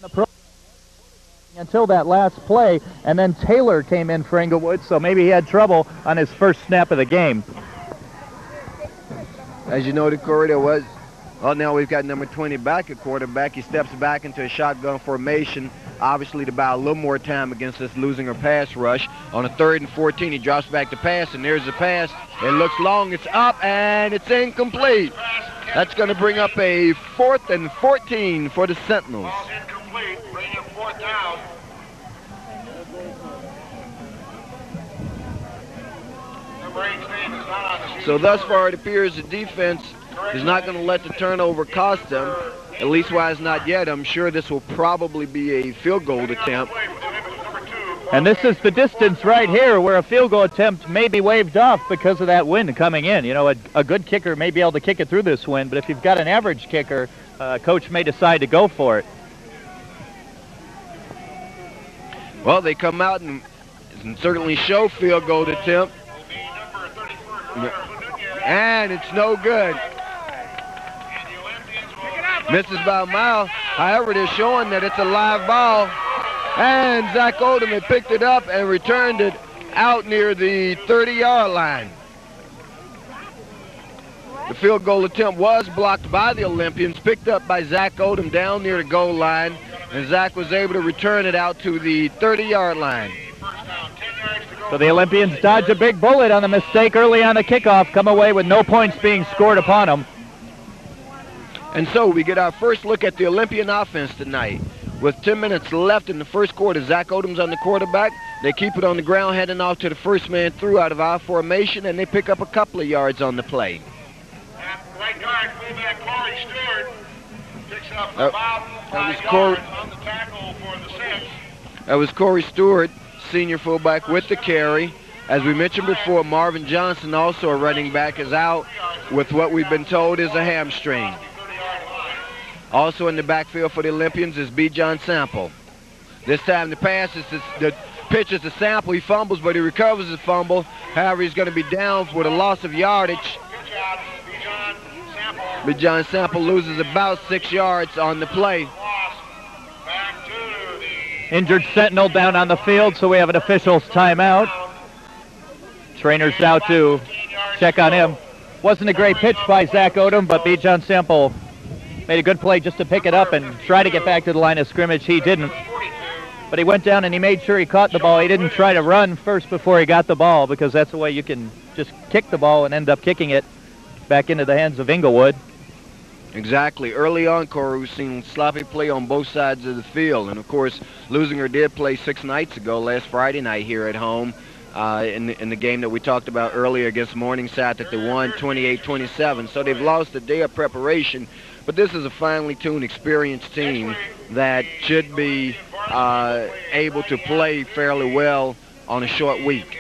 the program until that last play, and then Taylor came in for Inglewood, so maybe he had trouble on his first snap of the game. As you noted, Corey, there was, well, now we've got number 20 back at quarterback. He steps back into a shotgun formation, obviously to buy a little more time against this Leuzinger pass rush. On a 3rd and 14, he drops back to pass, and there's the pass. It looks long, it's up, and it's incomplete. That's going to bring up a 4th and 14 for the Sentinels. Ball's incomplete, bring up 4th down. Number 18 is not on the field. So thus far it appears the defense is not going to let the turnover cost them, at least wise not yet. I'm sure this will probably be a field goal attempt. And this is the distance right here where a field goal attempt may be waved off because of that wind coming in. You know, a good kicker may be able to kick it through this wind, but if you've got an average kicker, coach may decide to go for it. Well, they come out and certainly show field goal attempt. And it's no good. Misses by a mile. However, they're showing that it's a live ball. And Zach Odom had picked it up and returned it out near the 30-yard line. The field goal attempt was blocked by the Olympians, picked up by Zach Odom down near the goal line, and Zach was able to return it out to the 30-yard line. So the Olympians dodge a big bullet on the mistake early on the kickoff, come away with no points being scored upon them. And so we get our first look at the Olympian offense tonight. With 10 minutes left in the first quarter, Zach Odom's on the quarterback. They keep it on the ground, heading off to the first man through out of our formation, and they pick up a couple of yards on the play. Right guard, fullback Corey Stewart picks up about 5 yards on the tackle for the Sept. That was Corey Stewart, senior fullback, with the carry. As we mentioned before, Marvin Johnson, also a running back, is out with what we've been told is a hamstring. Also in the backfield for the Olympians is B. John Sample. This time the pass is the pitch is to Sample. He fumbles, but he recovers his fumble. However, he's going to be down with a loss of yardage. B. John Sample loses about 6 yards on the play. Injured Sentinel down on the field, so we have an official's timeout. Trainer's out to check on him. Wasn't a great pitch by Zach Odom, but B. John Sample made a good play just to pick it up and try to get back to the line of scrimmage. He didn't. But he went down and he made sure he caught the ball. He didn't try to run first before he got the ball, because that's the way you can just kick the ball and end up kicking it back into the hands of Inglewood. Exactly. Early on, Corey, we've seen sloppy play on both sides of the field. And, of course, Leuzinger did play 6 nights ago, last Friday night here at home, in the game that we talked about earlier against Morningside, that they won 28-27. So they've lost a day of preparation. But this is a finely tuned, experienced team that should be able to play fairly well on a short week.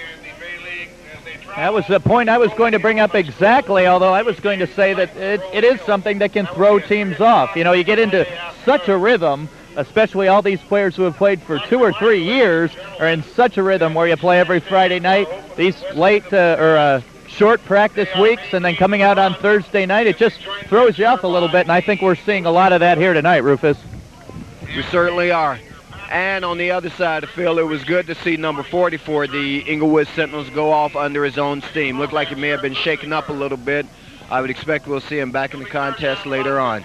That was the point I was going to bring up exactly, although I was going to say that it is something that can throw teams off. You know, you get into such a rhythm, especially all these players who have played for 2 or 3 years are in such a rhythm where you play every Friday night. These late short practice weeks and then coming out on Thursday night, it just throws you off a little bit, and I think we're seeing a lot of that here tonight, Rufus. We certainly are. And on the other side of the field, it was good to see number 40 for the Inglewood Sentinels go off under his own steam. Looked like he may have been shaken up a little bit. I would expect we'll see him back in the contest later on.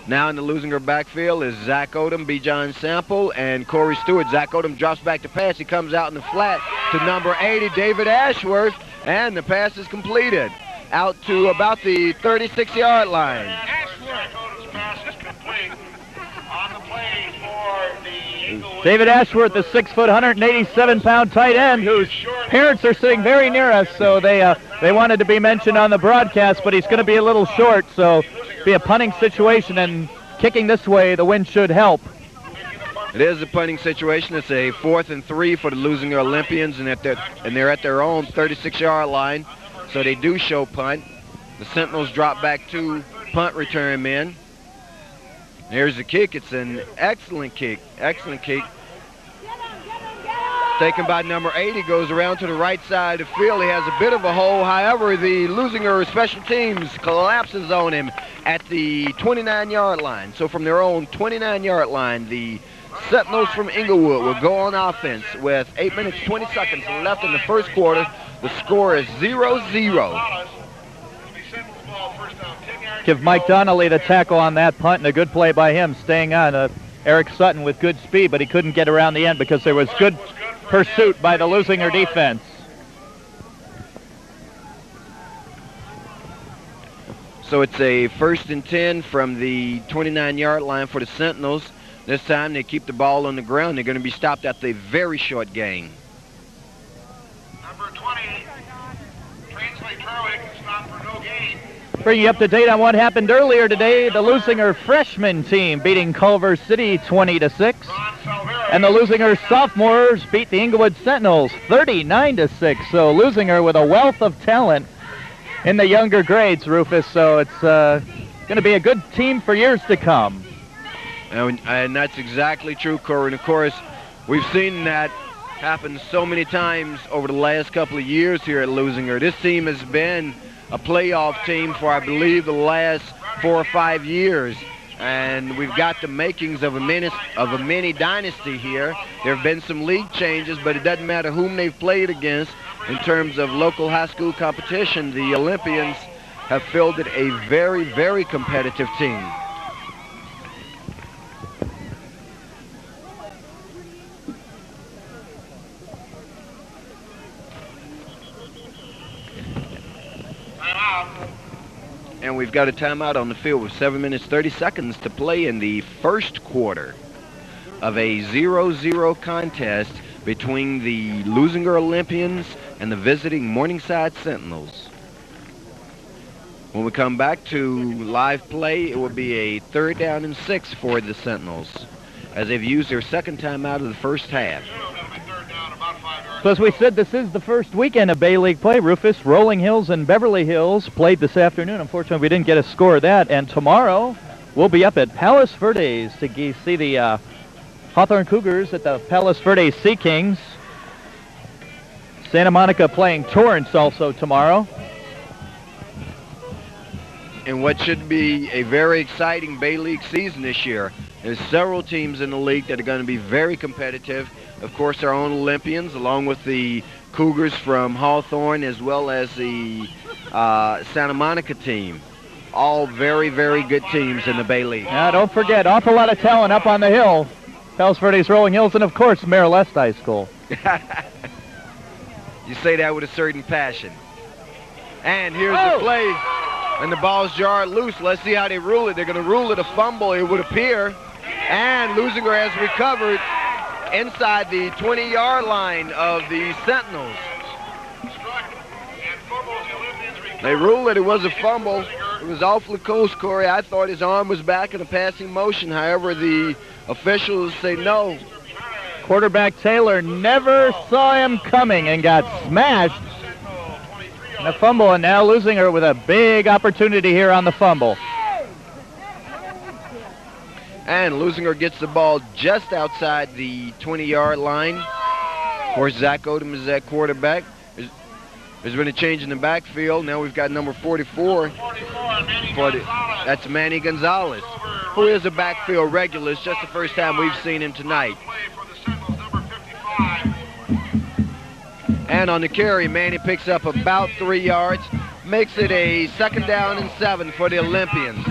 Now in the Leuzinger backfield is Zach Odom, B. John Sample, and Corey Stewart. Zach Odom drops back to pass. He comes out in the flat to number 80, David Ashworth, and the pass is completed out to about the 36-yard line. Ashworth's pass is complete. On the play for the Inglewood. David Ashworth, the 6 foot, 187-pound tight end, whose parents are sitting very near us, so they wanted to be mentioned on the broadcast, but he's going to be a little short, so be a punting situation, and kicking this way, the wind should help. It is a punting situation. It's a 4th and 3 for the Leuzinger Olympians, and they're at their own 36-yard line, so they do show punt. The Sentinels drop back 2 punt return men. Here's the kick. It's an excellent kick. Excellent kick. taken by number 80, goes around to the right side of the field. He has a bit of a hole. However, the Leuzinger special teams collapses on him at the 29-yard line. So from their own 29-yard line, the Sentinels from Inglewood will go on offense with 8 minutes, 20 seconds left in the first quarter. The score is 0-0. Give Mike Donnelly the tackle on that punt, and a good play by him, staying on Eric Sutton with good speed, but he couldn't get around the end because there was good pursuit by the Leuzinger defense. So it's a 1st and 10 from the 29-yard line for the Sentinels. This time they keep the ball on the ground. They're going to be stopped at the very short gain. Number 20, Translate Terwick, stopped for no gain. Bringing you up to date on what happened earlier today, the Leuzinger freshman team beating Culver City 20-6. And the Leuzinger sophomores beat the Inglewood Sentinels 39-6. So Leuzinger with a wealth of talent in the younger grades, Rufus. So it's going to be a good team for years to come. And that's exactly true, Corey. And of course, we've seen that happen so many times over the last couple of years here at Leuzinger. This team has been a playoff team for, I believe, the last 4 or 5 years. And we've got the makings of a mini dynasty here. There have been some league changes, but it doesn't matter whom they've played against in terms of local high school competition. The Olympians have fielded a very, very competitive team. And we've got a timeout on the field with 7 minutes, 30 seconds to play in the first quarter of a 0-0 contest between the Leuzinger Olympians and the visiting Morningside Sentinels. When we come back to live play, it will be a 3rd down and 6 for the Sentinels, as they've used their second timeout of the first half. So as we said, this is the first weekend of Bay League play. Rufus, Rolling Hills and Beverly Hills played this afternoon. Unfortunately, we didn't get a score of that. And tomorrow, we'll be up at Palos Verdes to see the Hawthorne Cougars at the Palos Verdes Sea Kings. Santa Monica playing Torrance also tomorrow. And what should be a very exciting Bay League season this year. There's several teams in the league that are going to be very competitive. Of course, our own Olympians, along with the Cougars from Hawthorne, as well as the Santa Monica team. All very, very good teams in the Bay League. Yeah, don't forget, awful lot of talent up on the hill. Palos Verdes, Rolling Hills, and of course, Maryland High School. You say that with a certain passion. And here's the play. And the ball's jarred loose. Let's see how they rule it. They're going to rule it a fumble, it would appear. And Leuzinger has recovered inside the 20-yard line of the Sentinels. They ruled that it was a fumble. It was awfully close, Corey. I thought his arm was back in a passing motion. However, the officials say no. Quarterback Taylor never saw him coming and got smashed. And a fumble, and now Leuzinger with a big opportunity here on the fumble. And Leuzinger gets the ball just outside the 20-yard line. Of course, Zach Odom is at quarterback. There's been a change in the backfield. Now we've got number 44. That's Manny Gonzalez, who is a backfield regular. It's just the first time we've seen him tonight. And on the carry, Manny picks up about 3 yards, makes it a 2nd down and 7 for the Olympians.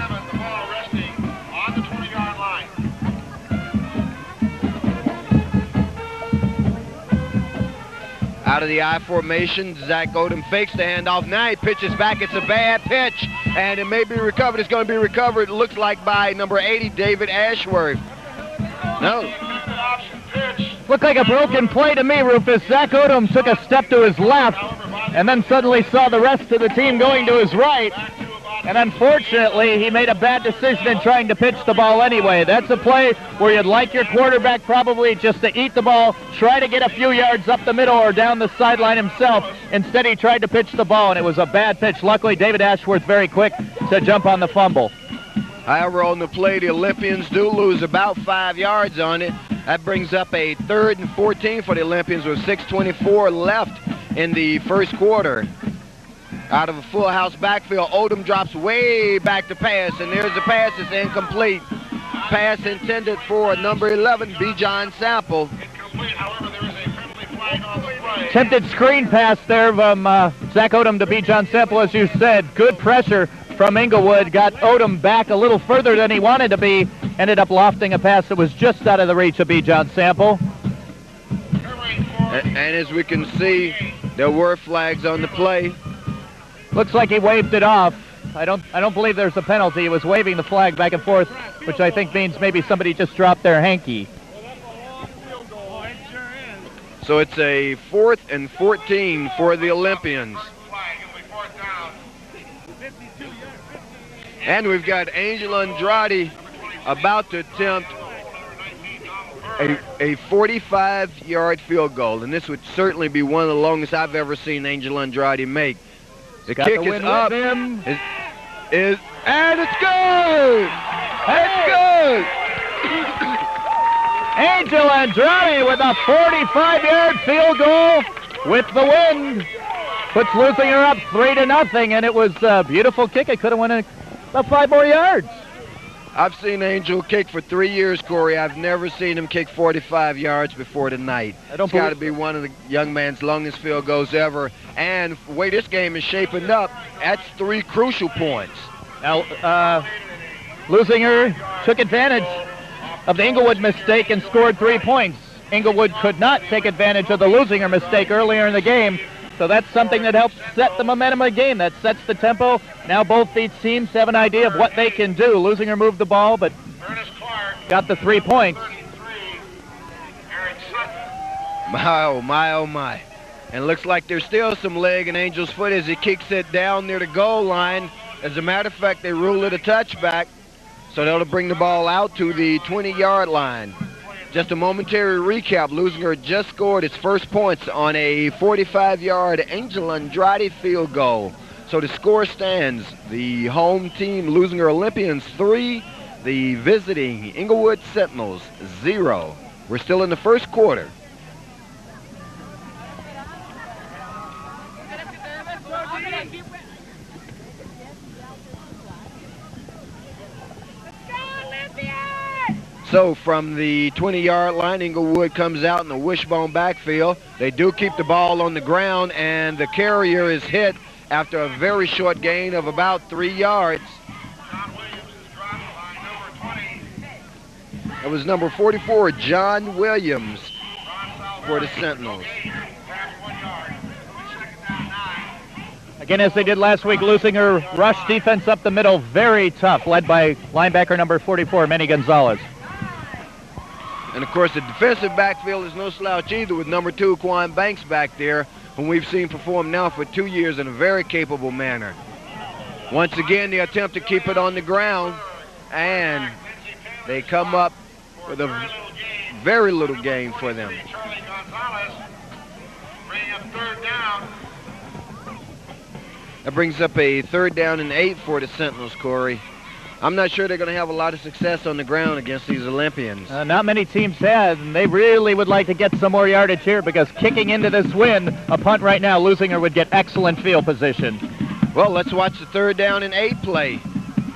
Out of the I formation, Zach Odom fakes the handoff. Now he pitches back. It's a bad pitch, and it may be recovered. It's going to be recovered, it looks like, by number 80, David Ashworth. No. Looked like a broken play to me, Rufus. Zach Odom took a step to his left and then suddenly saw the rest of the team going to his right. And unfortunately, he made a bad decision in trying to pitch the ball anyway. That's a play where you'd like your quarterback probably just to eat the ball, try to get a few yards up the middle or down the sideline himself. Instead, he tried to pitch the ball, and it was a bad pitch. Luckily, David Ashworth very quick to jump on the fumble. However, on the play, the Olympians do lose about 5 yards on it That brings up a 3rd and 14 for the Olympians with 6:24 left in the first quarter. Out of a full house backfield, Odom drops way back to pass, and there's the pass. It's incomplete. Pass intended for number 11, B. John Sample. Incomplete, however, there is a penalty flag on the play. Attempted screen pass there from Zach Odom to B. John Sample, as you said. Good pressure from Inglewood. Got Odom back a little further than he wanted to be. Ended up lofting a pass that was just out of the reach of B. John Sample. And as we can see, there were flags on the play. Looks like he waved it off. I don't believe there's a penalty. He was waving the flag back and forth, which I think means maybe somebody just dropped their hanky. So it's a 4th and 14 for the Olympians. And we've got Angel Andrade about to attempt a 45-yard field goal. And this would certainly be one of the longest I've ever seen Angel Andrade make. The kick is up, and it's good! It's good! Angel Andrade with a 45-yard field goal with the wind. Puts Leuzinger up 3-0, and it was a beautiful kick. It could have went about 5 more yards. I've seen Angel kick for 3 years, Corey. I've never seen him kick 45 yards before tonight. It's got to be one of the young man's longest field goals ever. And the way this game is shaping up, that's 3 crucial points. Now, Leuzinger took advantage of the Inglewood mistake and scored 3 points. Inglewood could not take advantage of the Leuzinger mistake earlier in the game. So that's something that helps set the momentum of the game. That sets the tempo. Now both these teams have an idea of what they can do. Leuzinger moved the ball, but got the 3 points. My, oh my, oh my. And it looks like there's still some leg in Angel's foot as he kicks it down near the goal line. As a matter of fact, they rule it a touchback. So that'll bring the ball out to the 20-yard line. Just a momentary recap. Leuzinger just scored its first points on a 45-yard Angel Andrade field goal. So the score stands. The home team, Leuzinger Olympians 3, the visiting Inglewood Sentinels 0. We're still in the first quarter. So from the 20-yard line, Inglewood comes out in the wishbone backfield. They do keep the ball on the ground, and the carrier is hit after a very short gain of about 3 yards. It was number 44, John Williams, for the Sentinels. Again, as they did last week, Leuzinger rushed defense up the middle, very tough, led by linebacker number 44, Manny Gonzalez. And, of course, the defensive backfield is no slouch either, with number 2, Quan Banks, back there, whom we've seen perform now for 2 years in a very capable manner. Once again, they attempt to keep it on the ground, and they come up with a very little gain for them. That brings up a 3rd down and 8 for the Sentinels, Corey. I'm not sure they're going to have a lot of success on the ground against these Olympians. Not many teams have, and they really would like to get some more yardage here because kicking into this wind, a punt right now, Leuzinger would get excellent field position. Well, let's watch the 3rd down and 8 play.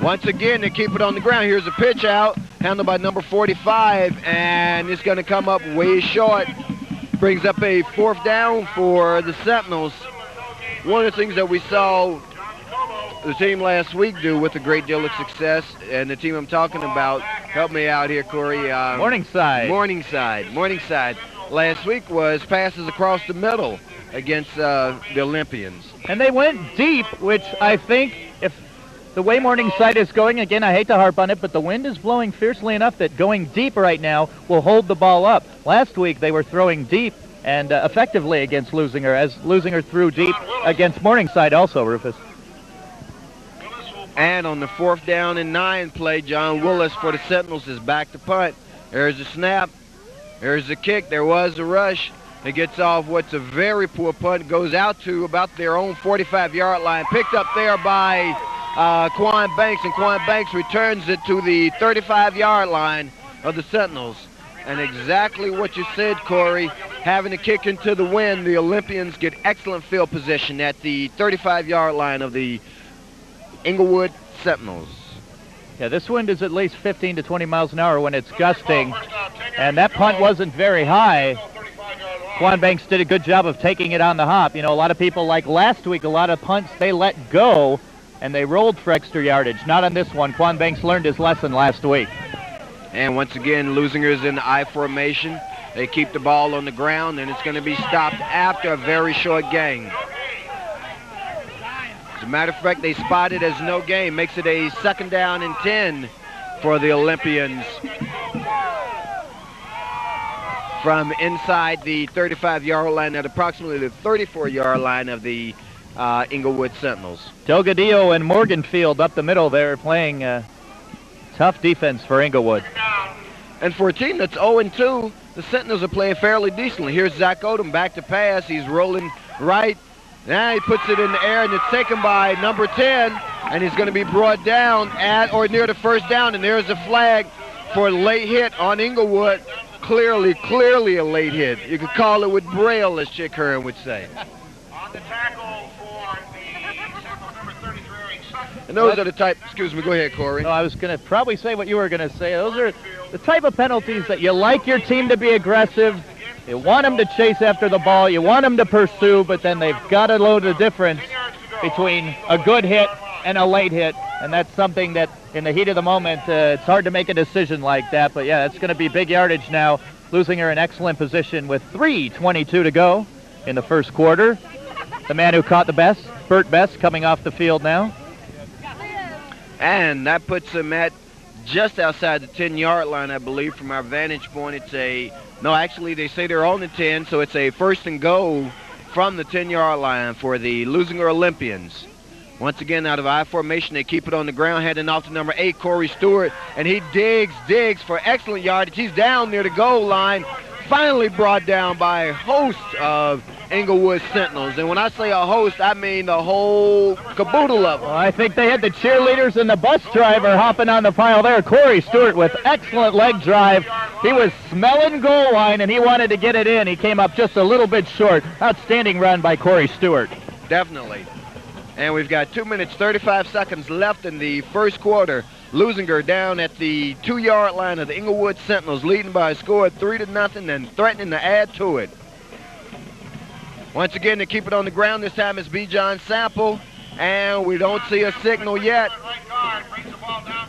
Once again, they keep it on the ground. Here's a pitch out, handled by number 45, and it's going to come up way short. Brings up a 4th down for the Sentinels. One of the things that we saw the team last week do with a great deal of success, and the team I'm talking about, help me out here, Corey. Morningside. Morningside. Last week was passes across the middle against the Olympians. And they went deep, which I think, if the way Morningside is going, again, I hate to harp on it, but the wind is blowing fiercely enough that going deep right now will hold the ball up. Last week they were throwing deep and effectively against Leuzinger, as Leuzinger threw deep against Morningside also, Rufus. And on the 4th down and 9 play, John Willis for the Sentinels is back to punt. There's a snap. There's a kick. There was a rush. It gets off what's a very poor punt. Goes out to about their own 45-yard line. Picked up there by Quan Banks, and Quan Banks returns it to the 35-yard line of the Sentinels. And exactly what you said, Corey, having to kick into the wind, the Olympians get excellent field position at the 35-yard line of the Inglewood Sentinels. Yeah, this wind is at least 15 to 20 miles an hour when it's gusting, and that punt wasn't very high. Quan Banks did a good job of taking it on the hop. You know, a lot of people, like last week, a lot of punts they let go, and they rolled for extra yardage. Not on this one. Quan Banks learned his lesson last week. And once again, Leuzinger's in the I formation. They keep the ball on the ground, and it's going to be stopped after a very short gain. As a matter of fact, they spot it as no gain. Makes it a 2nd down and 10 for the Olympians from inside the 35-yard line at approximately the 34-yard line of the Inglewood Sentinels. Delgadillo and Morganfield up the middle there playing tough defense for Inglewood. And for a team that's 0-2, the Sentinels are playing fairly decently. Here's Zach Odom back to pass. He's rolling right. Now he puts it in the air, and it's taken by number 10, and he's going to be brought down at or near the 1st down, and there's a flag for a late hit on Inglewood. Clearly a late hit. You could call it with Braille, as Chick Hearn would say. On the tackle for the number 33. And those are the type, excuse me, go ahead, Corey. No, I was going to probably say what you were going to say. Those are the type of penalties that you like your team to be aggressive. You want them to chase after the ball. You want them to pursue, but then they've got to know the difference between a good hit and a late hit. And that's something that in the heat of the moment, it's hard to make a decision like that. But, yeah, it's going to be big yardage now. Leuzinger in excellent position with 3:22 to go in the first quarter. The man who caught the best, Burt Best, coming off the field now. And that puts him at just outside the 10-yard line, I believe, from our vantage point. It's a, no, actually, they say they're on the 10, so it's a 1st and goal from the 10-yard line for the Leuzinger Olympians. Once again, out of I formation, they keep it on the ground, heading off to number 8, Corey Stewart, and he digs for excellent yardage. He's down near the goal line, finally brought down by a host of Inglewood Sentinels. And when I say a host, I mean the whole caboodle of them. Well, I think they had the cheerleaders and the bus driver hopping on the pile there. Corey Stewart with excellent leg drive. He was smelling goal line, and he wanted to get it in. He came up just a little bit short. Outstanding run by Corey Stewart. Definitely. And we've got 2 minutes, 35 seconds left in the first quarter. Leuzinger down at the 2-yard line of the Inglewood Sentinels, leading by a score of 3-0 and threatening to add to it. Once again, to keep it on the ground, this time it's B. John Sample, and we don't see a signal yet.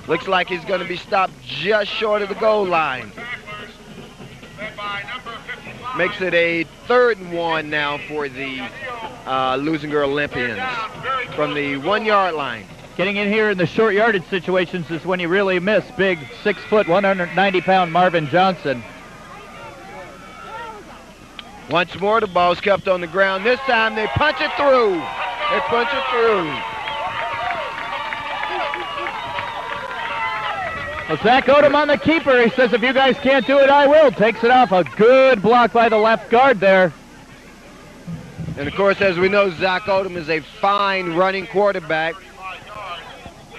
Looks like he's going to be stopped just short of the goal line. Makes it a 3rd and 1 now for the Leuzinger Olympians from the 1-yard line. Getting in here in the short yardage situations is when you really miss big 6-foot, 190-pound Marvin Johnson. Once more, the ball's kept on the ground. This time they punch it through. They punch it through. Well, Zach Odom on the keeper. He says, if you guys can't do it, I will. Takes it off. A good block by the left guard there. And, of course, as we know, Zach Odom is a fine running quarterback.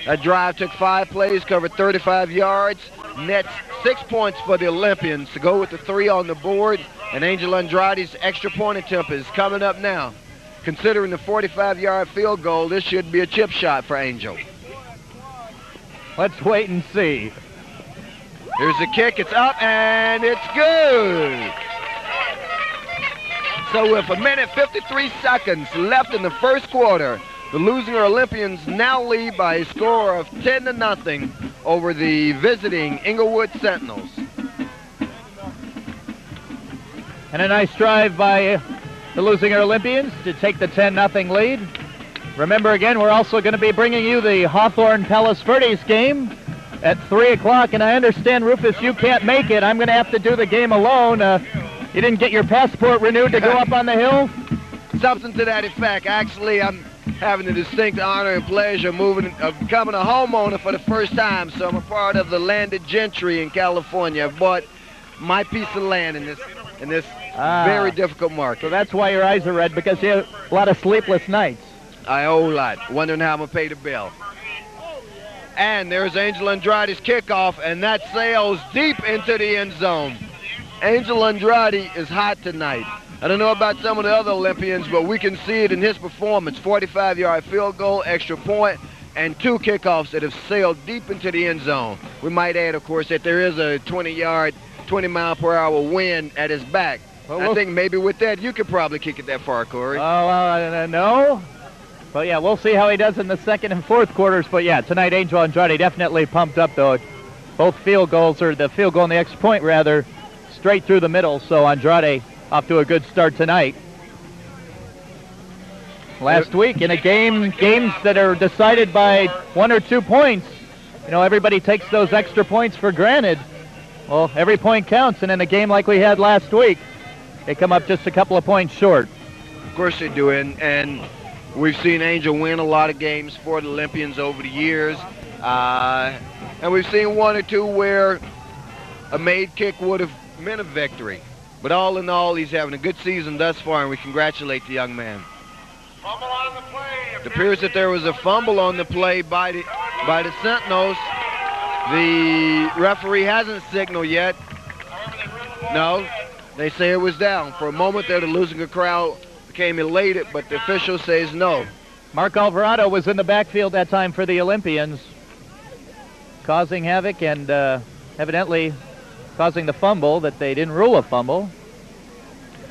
That drive took 5 plays, covered 35 yards, nets 6 points for the Olympians to go with the 3 on the board. And Angel Andrade's extra point attempt is coming up now. Considering the 45-yard field goal, this should be a chip shot for Angel. Let's wait and see. Here's the kick. It's up, and it's good. So with 1 minute 53 seconds left in the first quarter, the Leuzinger Olympians now lead by a score of 10-0 over the visiting Inglewood Sentinels. And a nice drive by the Leuzinger Olympians to take the 10-0 lead. Remember, again, we're also going to be bringing you the Hawthorne-Palos Verdes game at 3 o'clock. And I understand, Rufus, you can't make it. I'm going to have to do the game alone. You didn't get your passport renewed to go up on the hill? Something to that effect. Actually, I'm having the distinct honor and pleasure of becoming a homeowner for the first time. So I'm a part of the landed gentry in California. I've bought my piece of land in this very difficult market. So that's why your eyes are red, because you have a lot of sleepless nights. A whole lot. Wondering how I'm going to pay the bill. And there's Angel Andrade's kickoff, and that sails deep into the end zone. Angel Andrade is hot tonight. I don't know about some of the other Olympians, but we can see it in his performance. 45-yard field goal, extra point, and 2 kickoffs that have sailed deep into the end zone. We might add, of course, that there is a 20-mile-per-hour wind at his back. Well, I think maybe with that, you could probably kick it that far, Corey. No. But, yeah, we'll see how he does in the second and fourth quarters. But, yeah, tonight Angel Andrade definitely pumped up, though. Both field goals, or the field goal and the extra point, rather, straight through the middle. So Andrade off to a good start tonight. Last week in games that are decided by 1 or 2 points, you know, everybody takes those extra points for granted. Well, every point counts, and in a game like we had last week, they come up just a couple of points short. Of course they do, and we've seen Angel win a lot of games for the Olympians over the years, and we've seen 1 or 2 where a made kick would have meant a victory. But all in all, he's having a good season thus far, and we congratulate the young man. Fumble on the play. It appears that there was a fumble on the play by the Sentinels. The referee hasn't signaled yet. No, they say it was down. For a moment there, the Leuzinger crowd became elated, but the official says no. Mark Alvarado was in the backfield that time for the Olympians, causing havoc and evidently causing the fumble that they didn't rule a fumble.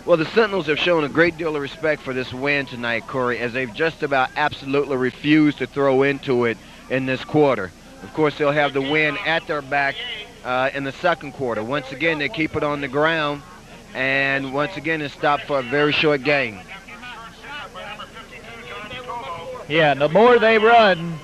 Well, the Sentinels have shown a great deal of respect for this win tonight, Corey, as they've just about absolutely refused to throw into it in this quarter. Of course, they'll have the win at their back in the second quarter. Once again, they keep it on the ground, and once again, it's stopped for a very short gain. Yeah, and the more they run,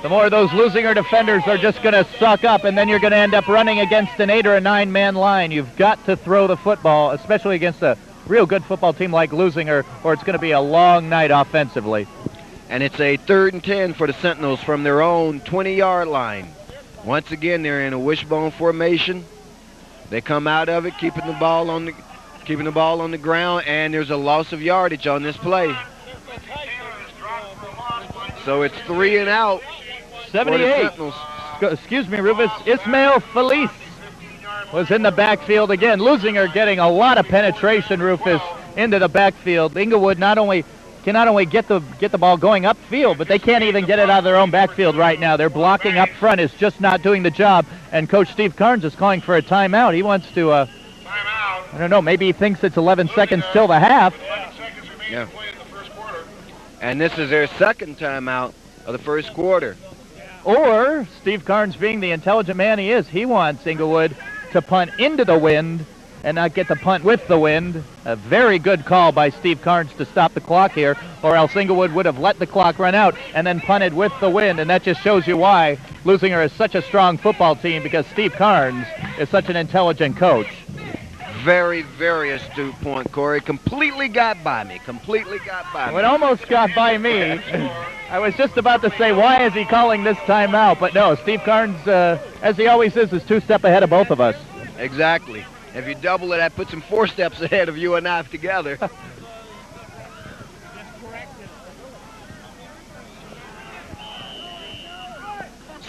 the more those Leuzinger defenders are just going to suck up, and then you're going to end up running against an 8 or a 9-man line. You've got to throw the football, especially against a real good football team like Leuzinger, or it's going to be a long night offensively. And it's a 3rd and 10 for the Sentinels from their own 20-yard line. Once again, they're in a wishbone formation. They come out of it, keeping the ball on the ground, and there's a loss of yardage on this play. So it's 3 and out. 78. Excuse me, Rufus. Ismail Felice was in the backfield again. Leuzinger getting a lot of penetration, Rufus, into the backfield. Inglewood can not only get the ball going upfield, but they can't even get it out of their own backfield right now. They're blocking up front. Is just not doing the job. And Coach Steve Carnes is calling for a timeout. He wants to, I don't know, maybe he thinks it's 11 seconds till the half. Yeah. And this is their second timeout of the first quarter. Or, Steve Carnes, being the intelligent man he is, he wants Inglewood to punt into the wind and not get the punt with the wind. A very good call by Steve Carnes to stop the clock here, or else Inglewood would have let the clock run out and then punted with the wind, and that just shows you why Leuzinger is such a strong football team, because Steve Carnes is such an intelligent coach. Very, very astute point, Corey. Completely got by me. It almost got by me. I was just about to say, why is he calling this timeout? But no, Steve Carnes, as he always is 2 steps ahead of both of us. Exactly. If you double it, that puts him 4 steps ahead of you and I together.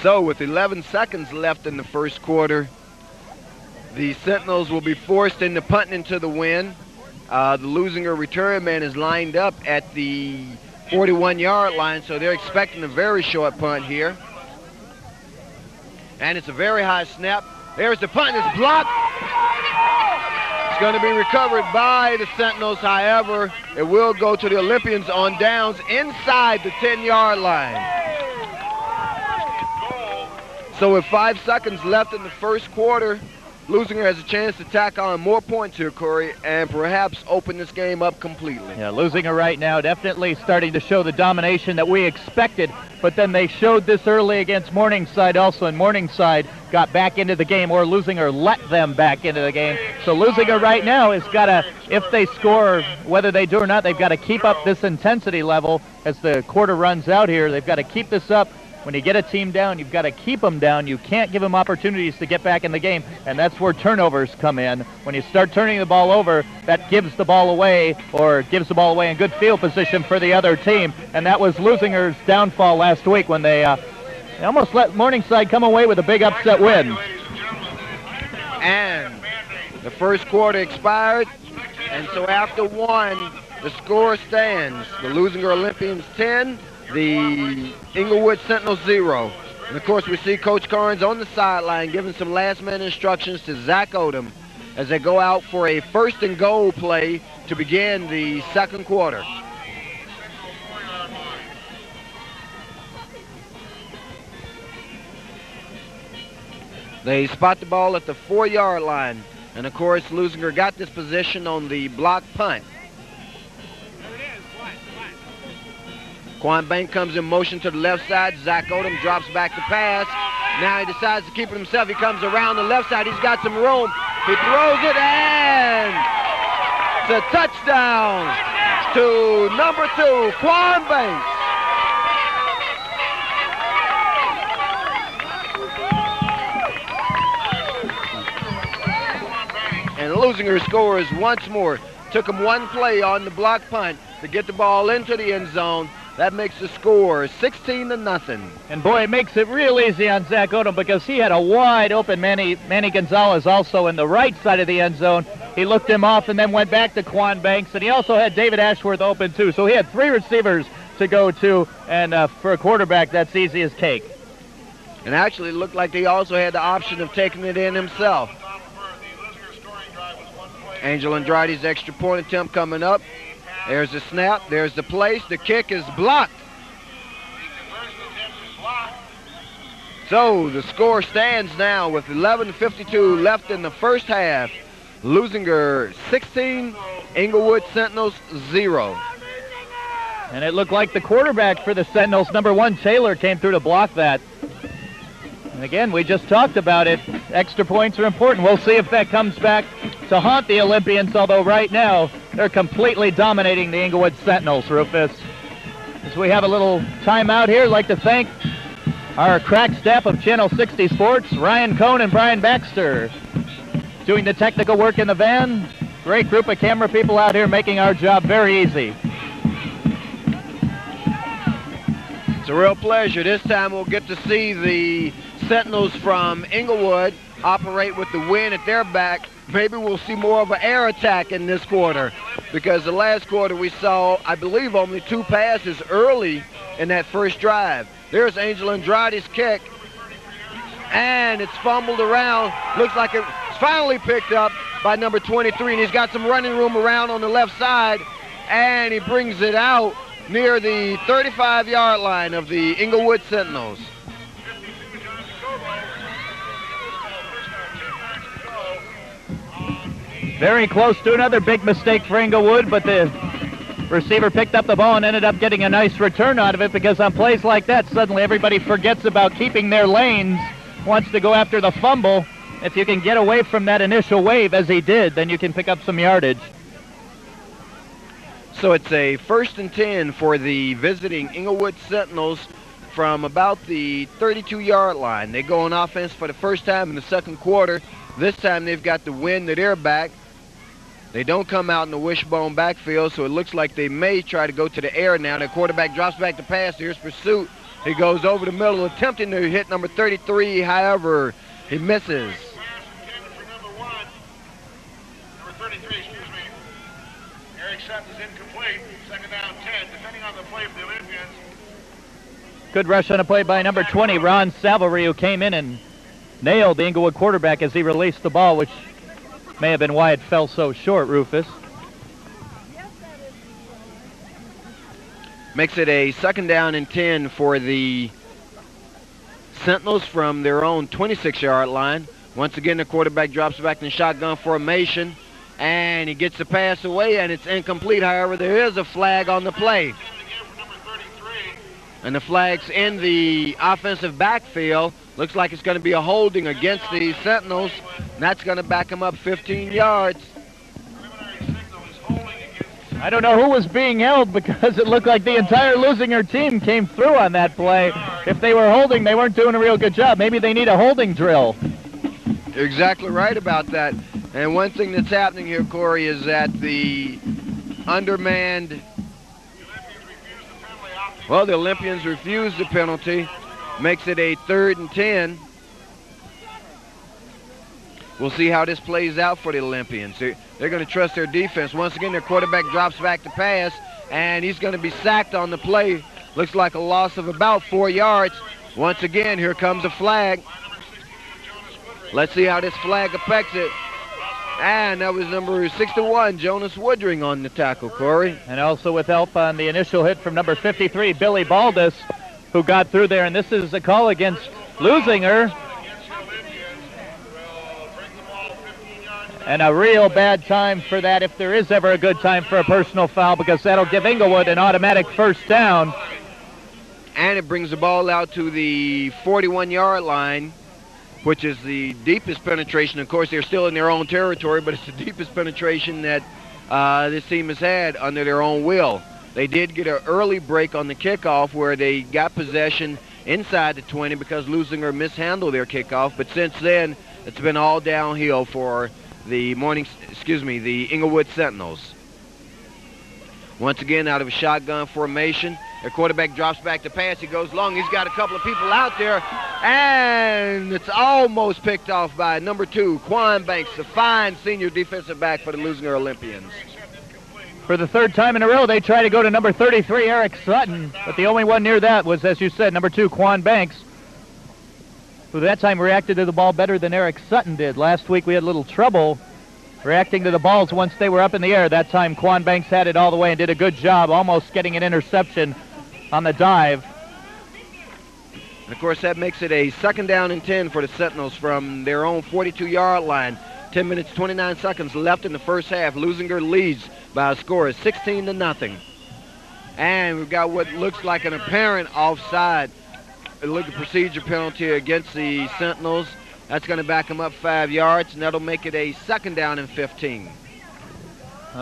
So with 11 seconds left in the first quarter, the Sentinels will be forced into punting into the wind. The Leuzinger return man is lined up at the 41-yard line, so they're expecting a very short punt here. And it's a very high snap. There's the punt. It's blocked. It's going to be recovered by the Sentinels. However, it will go to the Olympians on downs inside the 10-yard line. So with 5 seconds left in the first quarter, Leuzinger has a chance to tack on more points here, Corey, and perhaps open this game up completely. Yeah, Leuzinger right now definitely starting to show the domination that we expected, but then they showed this early against Morningside also, and Morningside got back into the game, or Leuzinger let them back into the game. So Leuzinger right now has got to, if they score, whether they do or not, they've got to keep up this intensity level as the quarter runs out here. They've got to keep this up. When you get a team down, you've got to keep them down. You can't give them opportunities to get back in the game, and that's where turnovers come in. When you start turning the ball over, that gives the ball away, or gives the ball away in good field position for the other team, and that was Leuzinger's downfall last week when they almost let Morningside come away with a big upset win. And The first quarter expired, and so after one, the score stands. The Leuzinger Olympians 10, the Inglewood Sentinels 0. And of course, we see Coach Carnes on the sideline giving some last-minute instructions to Zach Odom as they go out for a first and goal play to begin the second quarter. They spot the ball at the 4-yard line. And of course, Leuzinger got this position on the block punt. Quan Bank comes in motion to the left side. Zach Odom drops back the pass. Now he decides to keep it himself. He comes around the left side. He's got some room. He throws it, and it's a touchdown to number 2, Quan Banks. And Leuzinger scores once more. Took him one play on the block punt to get the ball into the end zone. That makes the score 16-0. And boy, it makes it real easy on Zach Odom because he had a wide open Manny Gonzalez also in the right side of the end zone. He looked him off and then went back to Quan Banks, and he also had David Ashworth open too. So he had 3 receivers to go to, and for a quarterback, that's easy as cake. And actually, it looked like he also had the option of taking it in himself. Angel Andrade's extra point attempt coming up. There's the snap, there's the place, the kick is blocked. So the score stands now with 11:52 left in the first half. Leuzinger 16, Inglewood Sentinels 0. And it looked like the quarterback for the Sentinels, number 1, Taylor, came through to block that. And again, we just talked about it. Extra points are important. We'll see if that comes back to haunt the Olympians, although right now they're completely dominating the Inglewood Sentinels, Rufus. As we have a little timeout here, I'd like to thank our crack staff of Channel 60 Sports, Ryan Cohn and Brian Baxter, doing the technical work in the van. Great group of camera people out here making our job very easy. It's a real pleasure. This time we'll get to see the Sentinels from Inglewood operate with the wind at their back. Maybe we'll see more of an air attack in this quarter, because the last quarter we saw, I believe, only 2 passes early in that first drive. There's Angel Andrade's kick, and it's fumbled around. Looks like it's finally picked up by number 23, and he's got some running room around on the left side, and he brings it out near the 35-yard line of the Inglewood Sentinels. Very close to another big mistake for Inglewood, but the receiver picked up the ball and ended up getting a nice return out of it, because on plays like that, suddenly everybody forgets about keeping their lanes, wants to go after the fumble. If you can get away from that initial wave, as he did, then you can pick up some yardage. So it's a 1st and 10 for the visiting Inglewood Sentinels from about the 32-yard line. They go on offense for the first time in the second quarter. This time they've got the wind at their back. They don't come out in the wishbone backfield, so it looks like they may try to go to the air now. The quarterback drops back to pass. Here's pursuit. He goes over the middle, attempting to hit number 33. However, he misses. Number 33, Eric Sept is incomplete. 2nd down 10, depending on the play for the Olympians. Good rush on a play by number 20, Ron Salvery, who came in and nailed the Inglewood quarterback as he released the ball, which may have been why it fell so short, Rufus. Makes it a 2nd down and 10 for the Sentinels from their own 26-yard line. Once again, the quarterback drops back in shotgun formation, and he gets the pass away, and it's incomplete. However, there is a flag on the play. And the flag's in the offensive backfield. Looks like it's going to be a holding against the Sentinels, and that's going to back them up 15 yards. I don't know who was being held, because it looked like the entire Leuzinger team came through on that play. If they were holding, they weren't doing a real good job. Maybe they need a holding drill. You're exactly right about that. And one thing that's happening here, Corey, is that the undermanned... Well, the Olympians refuse the penalty. Makes it a 3rd and 10. We'll see how this plays out for the Olympians. They're going to trust their defense. Once again, their quarterback drops back to pass, and he's going to be sacked on the play. Looks like a loss of about 4 yards. Once again, here comes a flag. Let's see how this flag affects it. And that was number 61, Jonas Woodring, on the tackle, Corey. And also with help on the initial hit from number 53, Billy Baldus, who got through there. And this is a call against Leuzinger. And a real bad time for that, if there is ever a good time for a personal foul, because that'll give Inglewood an automatic first down. And it brings the ball out to the 41-yard line, which is the deepest penetration. Of course, they're still in their own territory, but it's the deepest penetration that this team has had under their own will. They did get an early break on the kickoff where they got possession inside the 20 because Leuzinger mishandled their kickoff, but since then, it's been all downhill for the Inglewood Sentinels. Once again, out of a shotgun formation, their quarterback drops back to pass. He goes long. He's got a couple of people out there, and it's almost picked off by number 2, Quan Banks, the fine senior defensive back for the Leuzinger Olympians. For the third time in a row, they try to go to number 33, Eric Sutton, but the only one near that was, as you said, number 2, Quan Banks, who that time reacted to the ball better than Eric Sutton did. Last week we had a little trouble reacting to the balls once they were up in the air. That time Quan Banks had it all the way and did a good job, almost getting an interception on the dive. And of course, that makes it a 2nd down and 10 for the Sentinels from their own 42-yard line. 10 minutes, 29 seconds left in the first half. Leuzinger leads by a score of 16-0. And we've got what looks like an apparent offside. Look at procedure penalty against the Sentinels. That's going to back them up 5 yards, and that'll make it a 2nd down and 15.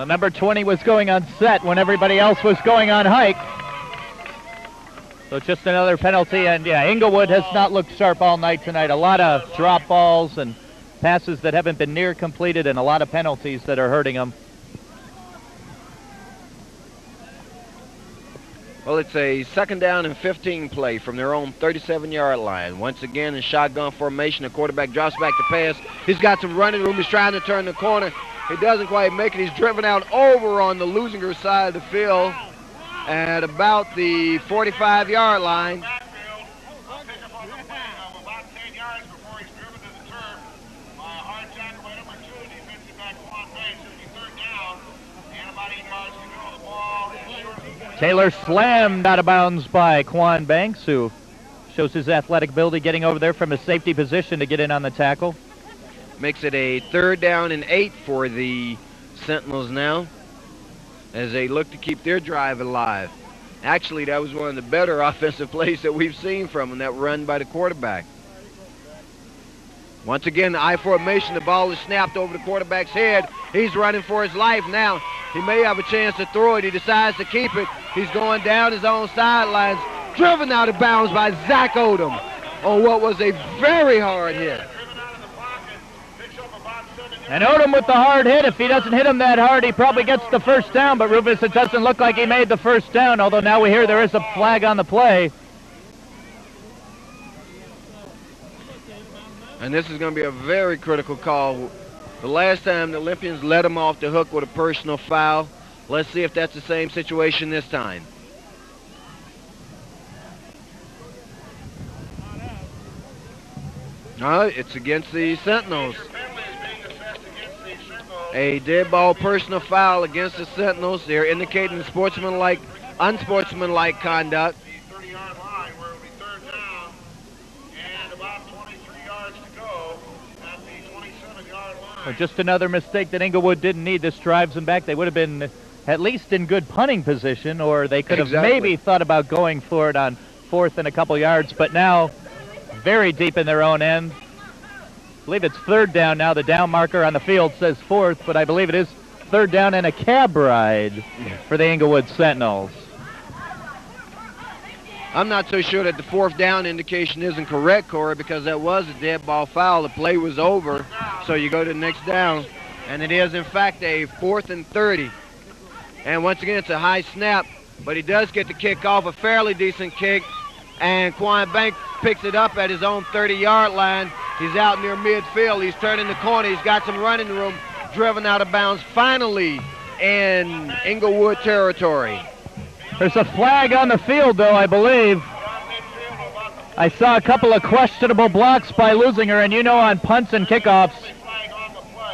Number 20 was going on set when everybody else was going on hike. So just another penalty, and yeah, Inglewood has not looked sharp all night tonight. A lot of drop balls and passes that haven't been near completed, and a lot of penalties that are hurting them. Well, it's a 2nd down and 15 play from their own 37-yard line. Once again, in shotgun formation, the quarterback drops back to pass. He's got some running room. He's trying to turn the corner. He doesn't quite make it. He's driven out over on the Leuzinger side of the field at about the 45-yard line. Taylor slammed out of bounds by Quan Banks, who shows his athletic ability getting over there from a safety position to get in on the tackle. Makes it a 3rd down and 8 for the Sentinels now as they look to keep their drive alive. Actually, that was one of the better offensive plays that we've seen from them, that run by the quarterback. Once again, the I formation, the ball is snapped over the quarterback's head. He's running for his life now. He may have a chance to throw it. He decides to keep it. He's going down his own sidelines, driven out of bounds by Zach Odom on what was a very hard hit. And Odom with the hard hit. If he doesn't hit him that hard, he probably gets the first down. But Rufus, it doesn't look like he made the first down, although now we hear there is a flag on the play. And this is going to be a very critical call. The last time the Olympians let him off the hook with a personal foul. Let's see if that's the same situation this time. It's against the Sentinels. A dead ball personal foul against the Sentinels. They're indicating unsportsmanlike conduct. Well, just another mistake that Inglewood didn't need. This drives them back. They would have been at least in good punting position, or they could have maybe thought about going for it on 4th and a couple yards, but now very deep in their own end. I believe it's 3rd down now. The down marker on the field says 4th, but I believe it is 3rd down and a cab ride for the Inglewood Sentinels. I'm not so sure that the 4th down indication isn't correct, Corey, because that was a dead ball foul. The play was over, so you go to the next down, and it is, in fact, a 4th and 30. And once again, it's a high snap, but he does get the kick off, a fairly decent kick, and Quan Banks picks it up at his own 30-yard line. He's out near midfield. He's turning the corner. He's got some running room. Driven out of bounds finally in Inglewood territory. There's a flag on the field, though, I believe. I saw a couple of questionable blocks by Leuzinger, and you know on punts and kickoffs,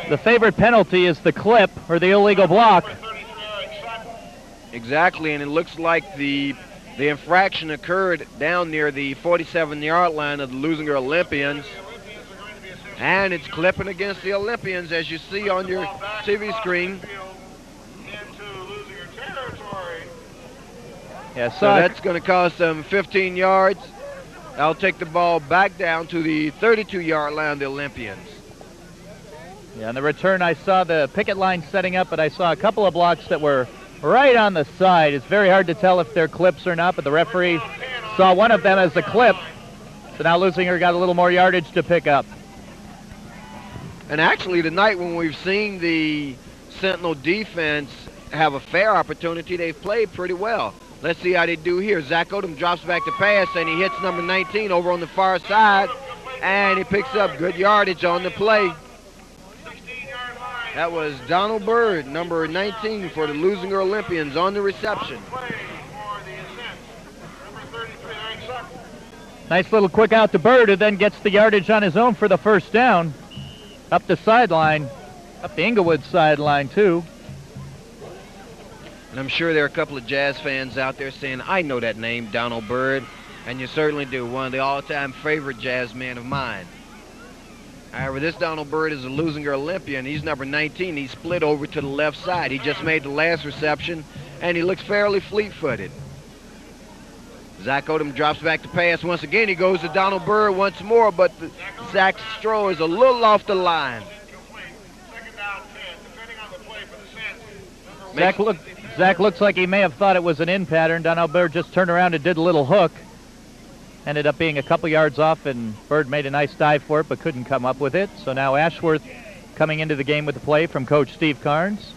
the favorite penalty is the clip or the illegal block. Exactly, and it looks like the infraction occurred down near the 47-yard line of the Leuzinger Olympians. And it's clipping against the Olympians, as you see on your TV screen. Yeah, so that's going to cost them 15 yards. I'll take the ball back down to the 32-yard line of the Olympians. Yeah, on the return, I saw the picket line setting up, but I saw a couple of blocks that were right on the side. It's very hard to tell if they're clips or not, but the referee saw one of them as a clip. So now Leuzinger got a little more yardage to pick up. And actually tonight, when we've seen the Sentinel defense have a fair opportunity, they've played pretty well. Let's see how they do here. Zach Odom drops back to pass, and he hits number 19 over on the far side, and he picks up good yardage on the play. That was Donald Bird, number 19 for the Leuzinger Olympians, on the reception. Nice little quick out to Bird, who then gets the yardage on his own for the first down. Up the sideline, up the Inglewood sideline, too. And I'm sure there are a couple of Jazz fans out there saying, I know that name, Donald Bird. And you certainly do, one of the all-time favorite Jazz men of mine. However, this Donald Bird is a Leuzinger Olympian. He's number 19. He split over to the left side. He just made the last reception, and he looks fairly fleet-footed. Zach Odom drops back to pass. Once again, he goes to Donald Bird once more, but Zach's throw is a little off the line. Zach looks like he may have thought it was an in pattern. Donald Bird just turned around and did a little hook. Ended up being a couple yards off, and Bird made a nice dive for it, but couldn't come up with it. So now Ashworth coming into the game with the play from Coach Steve Carnes.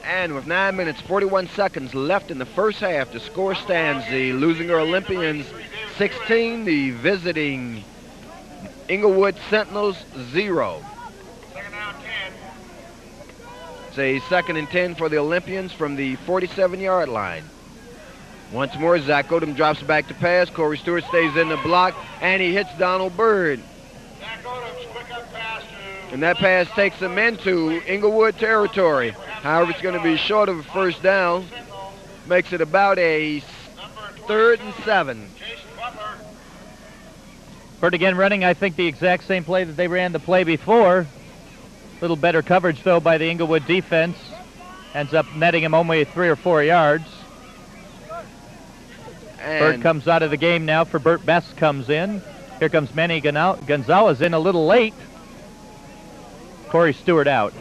And with 9 minutes, 41 seconds left in the first half, the score stands the Leuzinger Olympians 16, the visiting Inglewood Sentinels 0. It's a 2nd and 10 for the Olympians from the 47-yard line. Once more, Zach Odom drops back to pass. Corey Stewart stays in the block, and he hits Donald Bird. And that pass takes him into Inglewood territory. However, it's going to be short of a first down. Makes it about a 3rd and 7. Bird again running, I think, the exact same play that they ran the play before. A little better coverage, though, by the Inglewood defense. Ends up netting him only 3 or 4 yards. And Bird comes out of the game now for Burt Best comes in. Here comes Manny Gonzalez in a little late. Corey Stewart out.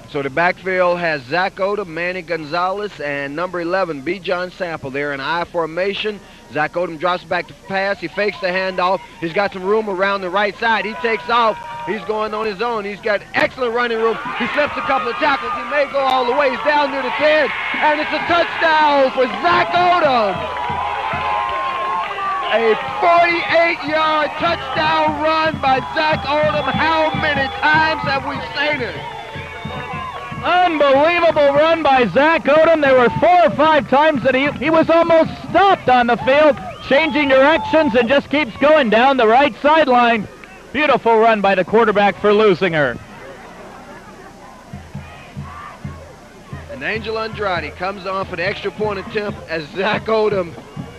So the backfield has Zach Odom, Manny Gonzalez, and number 11, B. John Sample. They're in I formation. Zach Odom drops back to pass. He fakes the handoff. He's got some room around the right side. He takes off. He's going on his own. He's got excellent running room. He slips a couple of tackles. He may go all the way. He's down near the 10, and it's a touchdown for Zach Odom. A 48-yard touchdown run by Zach Odom. How many times have we seen it? Unbelievable run by Zach Odom. There were 4 or 5 times that he was almost stopped on the field, changing directions, and just keeps going down the right sideline. Beautiful run by the quarterback for Leuzinger. And Angel Andrade comes on for the extra point attempt as Zach Odom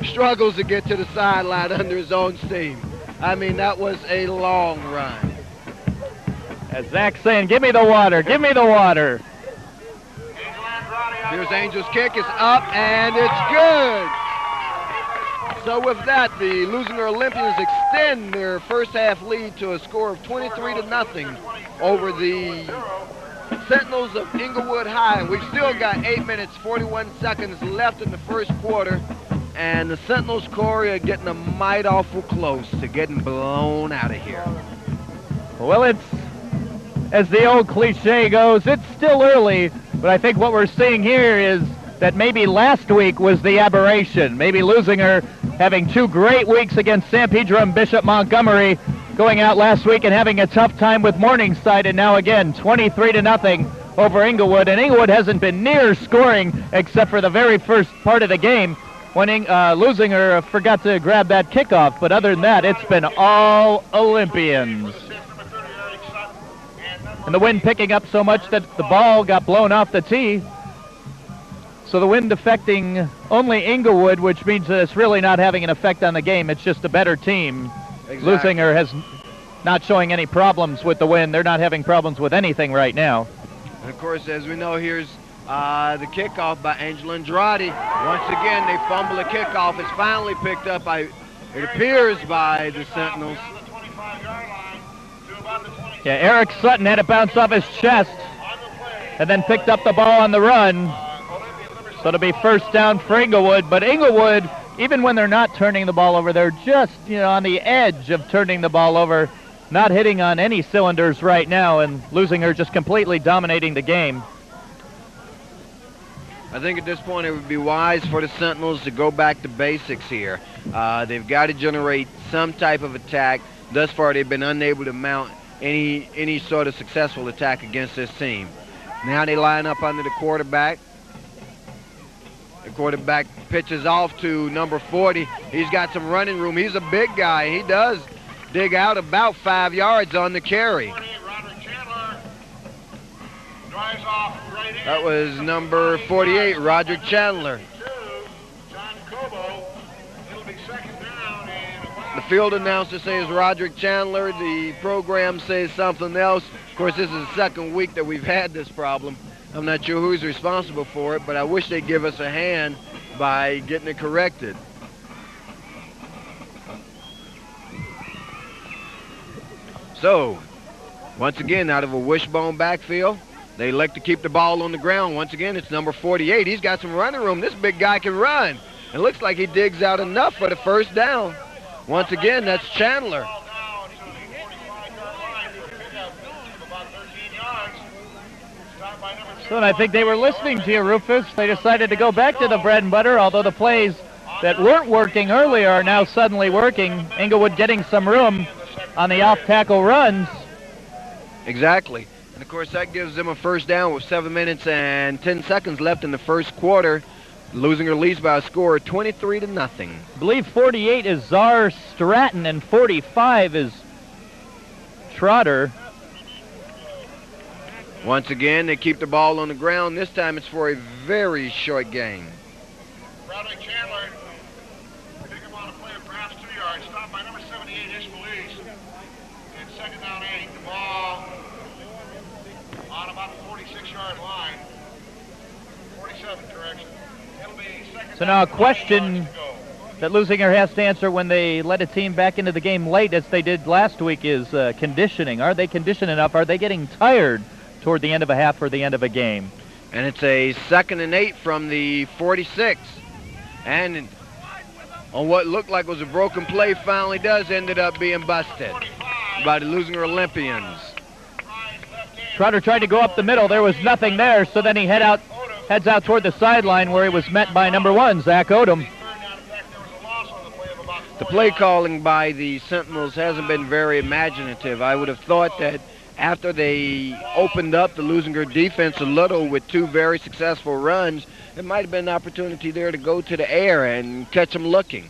struggles to get to the sideline under his own steam. I mean, that was a long run. As Zach's saying, give me the water, give me the water. Here's Angel's kick. It's up, and it's good. So with that, the Leuzinger Olympians extend their first half lead to a score of 23-0 over the Sentinels of Inglewood High. We've still got 8 minutes, 41 seconds left in the first quarter. And the Sentinels, Corey, are getting a mite awful close to getting blown out of here. Well, it's, as the old cliche goes, it's still early, but I think what we're seeing here is that maybe last week was the aberration. Maybe Leuzinger having 2 great weeks against San Pedro and Bishop Montgomery going out last week and having a tough time with Morningside, and now again 23-0 over Inglewood. And Inglewood hasn't been near scoring except for the very first part of the game when Leuzinger forgot to grab that kickoff. But other than that, it's been all Olympians. And the wind picking up so much that the ball got blown off the tee. So the wind affecting only Inglewood, which means that it's really not having an effect on the game. It's just a better team. Exactly. Leuzinger has not showing any problems with the wind. They're not having problems with anything right now. And of course, as we know, here's the kickoff by Angel Andrade. Once again, they fumble a kickoff. It's finally picked up by, it appears, by the Sentinels. Yeah, Eric Sutton had it bounce off his chest and then picked up the ball on the run. So it'll be first down for Inglewood. But Inglewood, even when they're not turning the ball over, they're just, on the edge of turning the ball over, not hitting on any cylinders right now, and Leuzinger just completely dominating the game. I think at this point it would be wise for the Sentinels to go back to basics here. They've got to generate some type of attack. Thus far, they've been unable to mount any sort of successful attack against this team. Now they line up under the quarterback. The quarterback pitches off to number 40. He's got some running room. He's a big guy. He does dig out about 5 yards on the carry. That was number 48, Roderick Chandler. The field announcer says Roderick Chandler. The program says something else. Of course, this is the second week that we've had this problem. I'm not sure who's responsible for it, but I wish they'd give us a hand by getting it corrected. So, once again, out of a wishbone backfield, they elect to keep the ball on the ground. Once again, it's number 48. He's got some running room. This big guy can run. It looks like he digs out enough for the first down. Once again, that's Chandler. So I think they were listening to you, Rufus. They decided to go back to the bread and butter, although the plays that weren't working earlier are now suddenly working. Inglewood getting some room on the off-tackle runs. Exactly. And, of course, that gives them a first down with 7 minutes and 10 seconds left in the first quarter. Leuzinger leads by a score of 23-0. I believe 48 is Czar Stratton and 45 is Trotter. Once again, they keep the ball on the ground. This time it's for a very short gain. Roderick Chandler, pick him on a play of perhaps 2 yards. Stopped by number 78, Ishmaelis. And second down 8. The ball on about the 46-yard line. 47, correction. It'll be second. So now a question that Leuzinger has to answer when they let a team back into the game late, as they did last week, is conditioning. Are they conditioned enough? Are they getting tired toward the end of a half or the end of a game? And it's a 2nd and 8 from the 46. And on what looked like was a broken play, finally ended up being busted by the Leuzinger Olympians. Trotter tried to go up the middle. There was nothing there, so then he heads out toward the sideline where he was met by number 1, Zach Odom. The play calling by the Sentinels hasn't been very imaginative. I would have thought that after they opened up the Leuzinger defense a little with 2 very successful runs, it might have been an opportunity there to go to the air and catch them looking.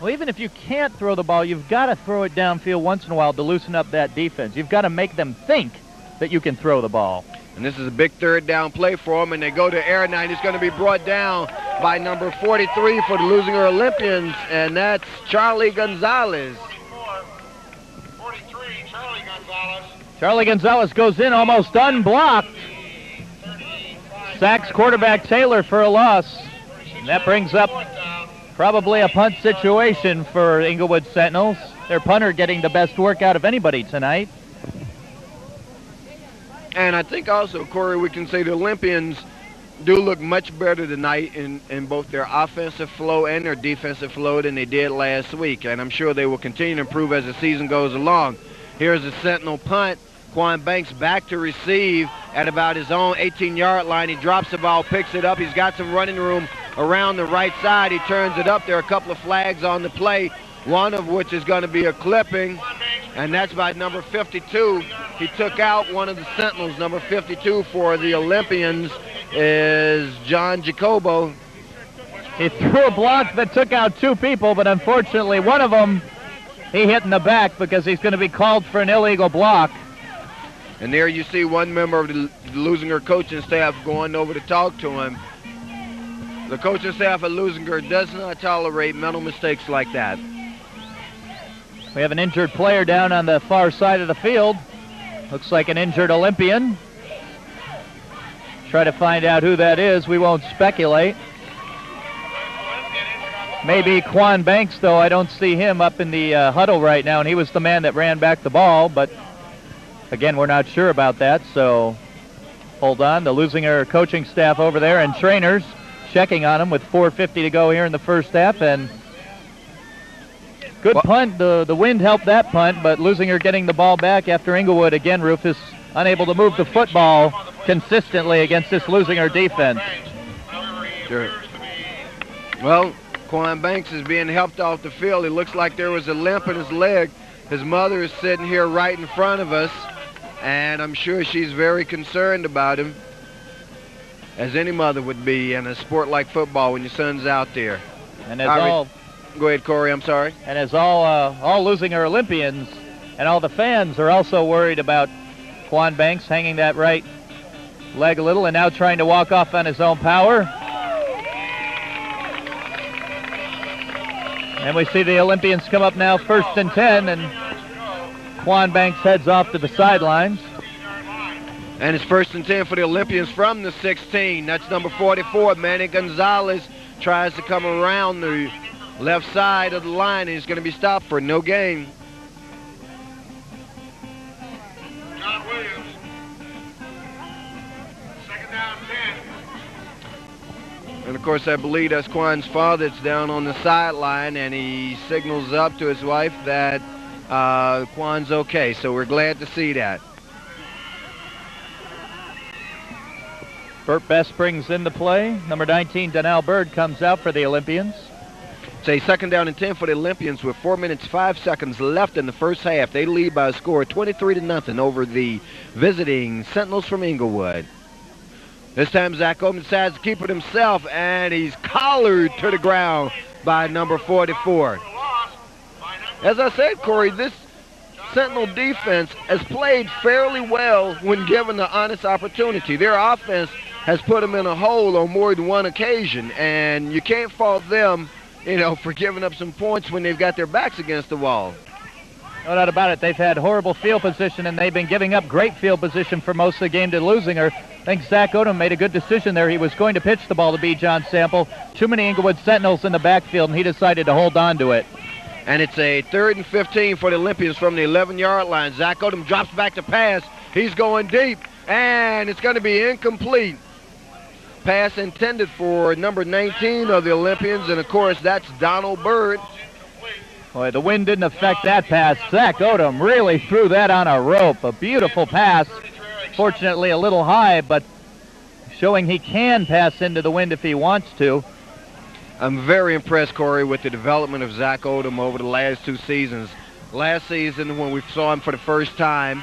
Well, even if you can't throw the ball, you've got to throw it downfield once in a while to loosen up that defense. You've got to make them think that you can throw the ball. And this is a big 3rd down play for them, and they go to air now, and he's going to be brought down by number 43 for the Leuzinger Olympians, and that's Charlie Gonzalez. 43, Charlie Gonzalez. Charlie Gonzalez goes in almost unblocked. Sacks quarterback Taylor for a loss. And that brings up probably a punt situation for Inglewood Sentinels. Their punter getting the best work out of anybody tonight. And I think also, Corey, we can say the Olympians do look much better tonight in both their offensive flow and their defensive flow than they did last week. And I'm sure they will continue to improve as the season goes along. Here's a Sentinel punt. Quan Banks back to receive at about his own 18-yard line. He drops the ball, picks it up. He's got some running room around the right side. He turns it up. There are a couple of flags on the play, one of which is going to be a clipping. And that's by number 52. He took out one of the Sentinels. Number 52 for the Olympians is John Jacobo. He threw a block that took out 2 people, but unfortunately one of them he hit in the back because he's going to be called for an illegal block. And there you see one member of the Leuzinger coaching staff going over to talk to him. The coaching staff at Leuzinger does not tolerate mental mistakes like that. We have an injured player down on the far side of the field. Looks like an injured Olympian. Try to find out who that is. We won't speculate. Maybe Quan Banks, though. I don't see him up in the huddle right now, and he was the man that ran back the ball, but again, we're not sure about that, so hold on. The Leuzinger coaching staff over there and trainers checking on him with 4:50 to go here in the first half, and good punt. The wind helped that punt, but Leuzinger getting the ball back after Inglewood. Again, Rufus unable to move the football consistently against this Leuzinger defense. Sure. Well, Quan Banks is being helped off the field. It looks like there was a limp in his leg. His mother is sitting here right in front of us, and I'm sure she's very concerned about him, as any mother would be in a sport like football when your son's out there. And as Go ahead, Corey, I'm sorry. And as all Leuzinger Olympians and all the fans are also worried about Quan Banks hanging that right leg a little and now trying to walk off on his own power. And we see the Olympians come up now 1st and 10, and Quan Banks heads off to the sidelines. And it's 1st and 10 for the Olympians from the 16. That's number 44, Manny Gonzalez, tries to come around the left side of the line, and he's going to be stopped for no gain. John Williams. 2nd down, 10. And of course, I believe that's Quan's father that's down on the sideline, and he signals up to his wife that Quan's okay. So we're glad to see that. Burt Best brings in the play. Number 19, Donnell Bird, comes out for the Olympians. It's a 2nd down and 10 for the Olympians with 4 minutes, 5 seconds left in the first half. They lead by a score of 23-0 over the visiting Sentinels from Inglewood. This time Zach Odom decides to keep it himself, and he's collared to the ground by number 44. As I said, Corey, this Sentinel defense has played fairly well when given the honest opportunity. Their offense has put them in a hole on more than one occasion, and you can't fault them, you know, for giving up some points when they've got their backs against the wall. No doubt about it. They've had horrible field position, and they've been giving up great field position for most of the game to Leuzinger. I think Zach Odom made a good decision there. He was going to pitch the ball to B. John Sample. Too many Inglewood Sentinels in the backfield, and he decided to hold on to it. And it's a 3rd and 15 for the Olympians from the 11-yard line. Zach Odom drops back to pass. He's going deep, and it's going to be incomplete. Pass intended for number 19 of the Olympians, and of course that's Donald Bird. Boy, the wind didn't affect that pass. Zach Odom really threw that on a rope. A beautiful pass. Fortunately a little high, but showing he can pass into the wind if he wants to. I'm very impressed, Corey, with the development of Zach Odom over the last 2 seasons. Last season, when we saw him for the first time,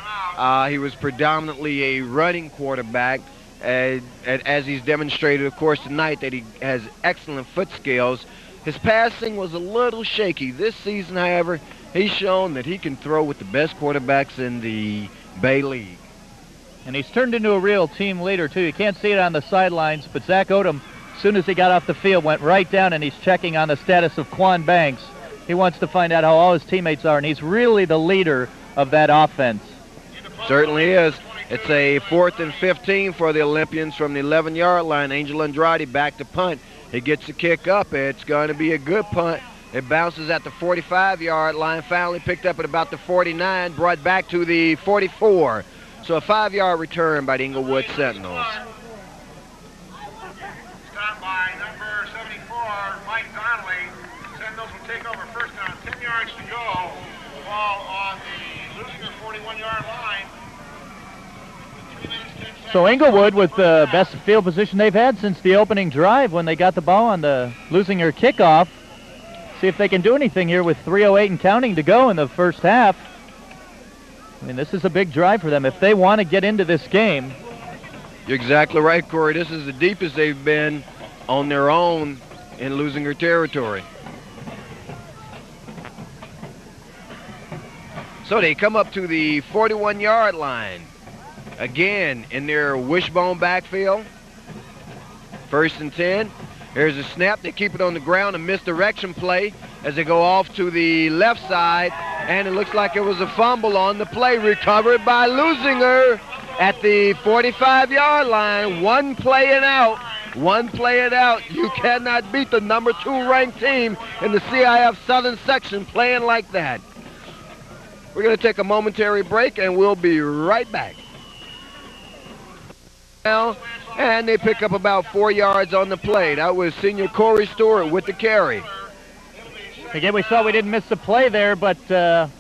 he was predominantly a running quarterback. As he's demonstrated, of course, tonight, that he has excellent foot skills. His passing was a little shaky. This season, however, he's shown that he can throw with the best quarterbacks in the Bay League. And he's turned into a real team leader, too. You can't see it on the sidelines, but Zach Odom, as soon as he got off the field, went right down, and he's checking on the status of Quan Banks. He wants to find out how all his teammates are, and he's really the leader of that offense. Certainly is. It's a 4th and 15 for the Olympians from the 11-yard line. Angel Andrade back to punt. He gets the kick up. It's going to be a good punt. It bounces at the 45-yard line, finally picked up at about the 49, brought back to the 44. So a 5-yard return by the Inglewood Sentinels. Stopped by number 74, Mike Donnelly. Sentinels will take over 1st down, 10 yards to go. Ball on the Leuzinger 41-yard line. So Inglewood with the best field position they've had since the opening drive when they got the ball on the Leuzinger kickoff. See if they can do anything here with 3:08 and counting to go in the first half. I mean, this is a big drive for them. If they want to get into this game. You're exactly right, Corey. This is the deepest they've been on their own in Leuzinger territory. So they come up to the 41-yard line. Again, in their wishbone backfield. 1st and 10. Here's a snap. They keep it on the ground, a misdirection play as they go off to the left side. And it looks like it was a fumble on the play, recovered by Leuzinger at the 45-yard line. One play and out. One play and out. You cannot beat the number 2 ranked team in the CIF Southern section playing like that. We're going to take a momentary break, and we'll be right back. Now, and they pick up about 4 yards on the play. That was senior Corey Stewart with the carry. Again, we saw we didn't miss the play there, but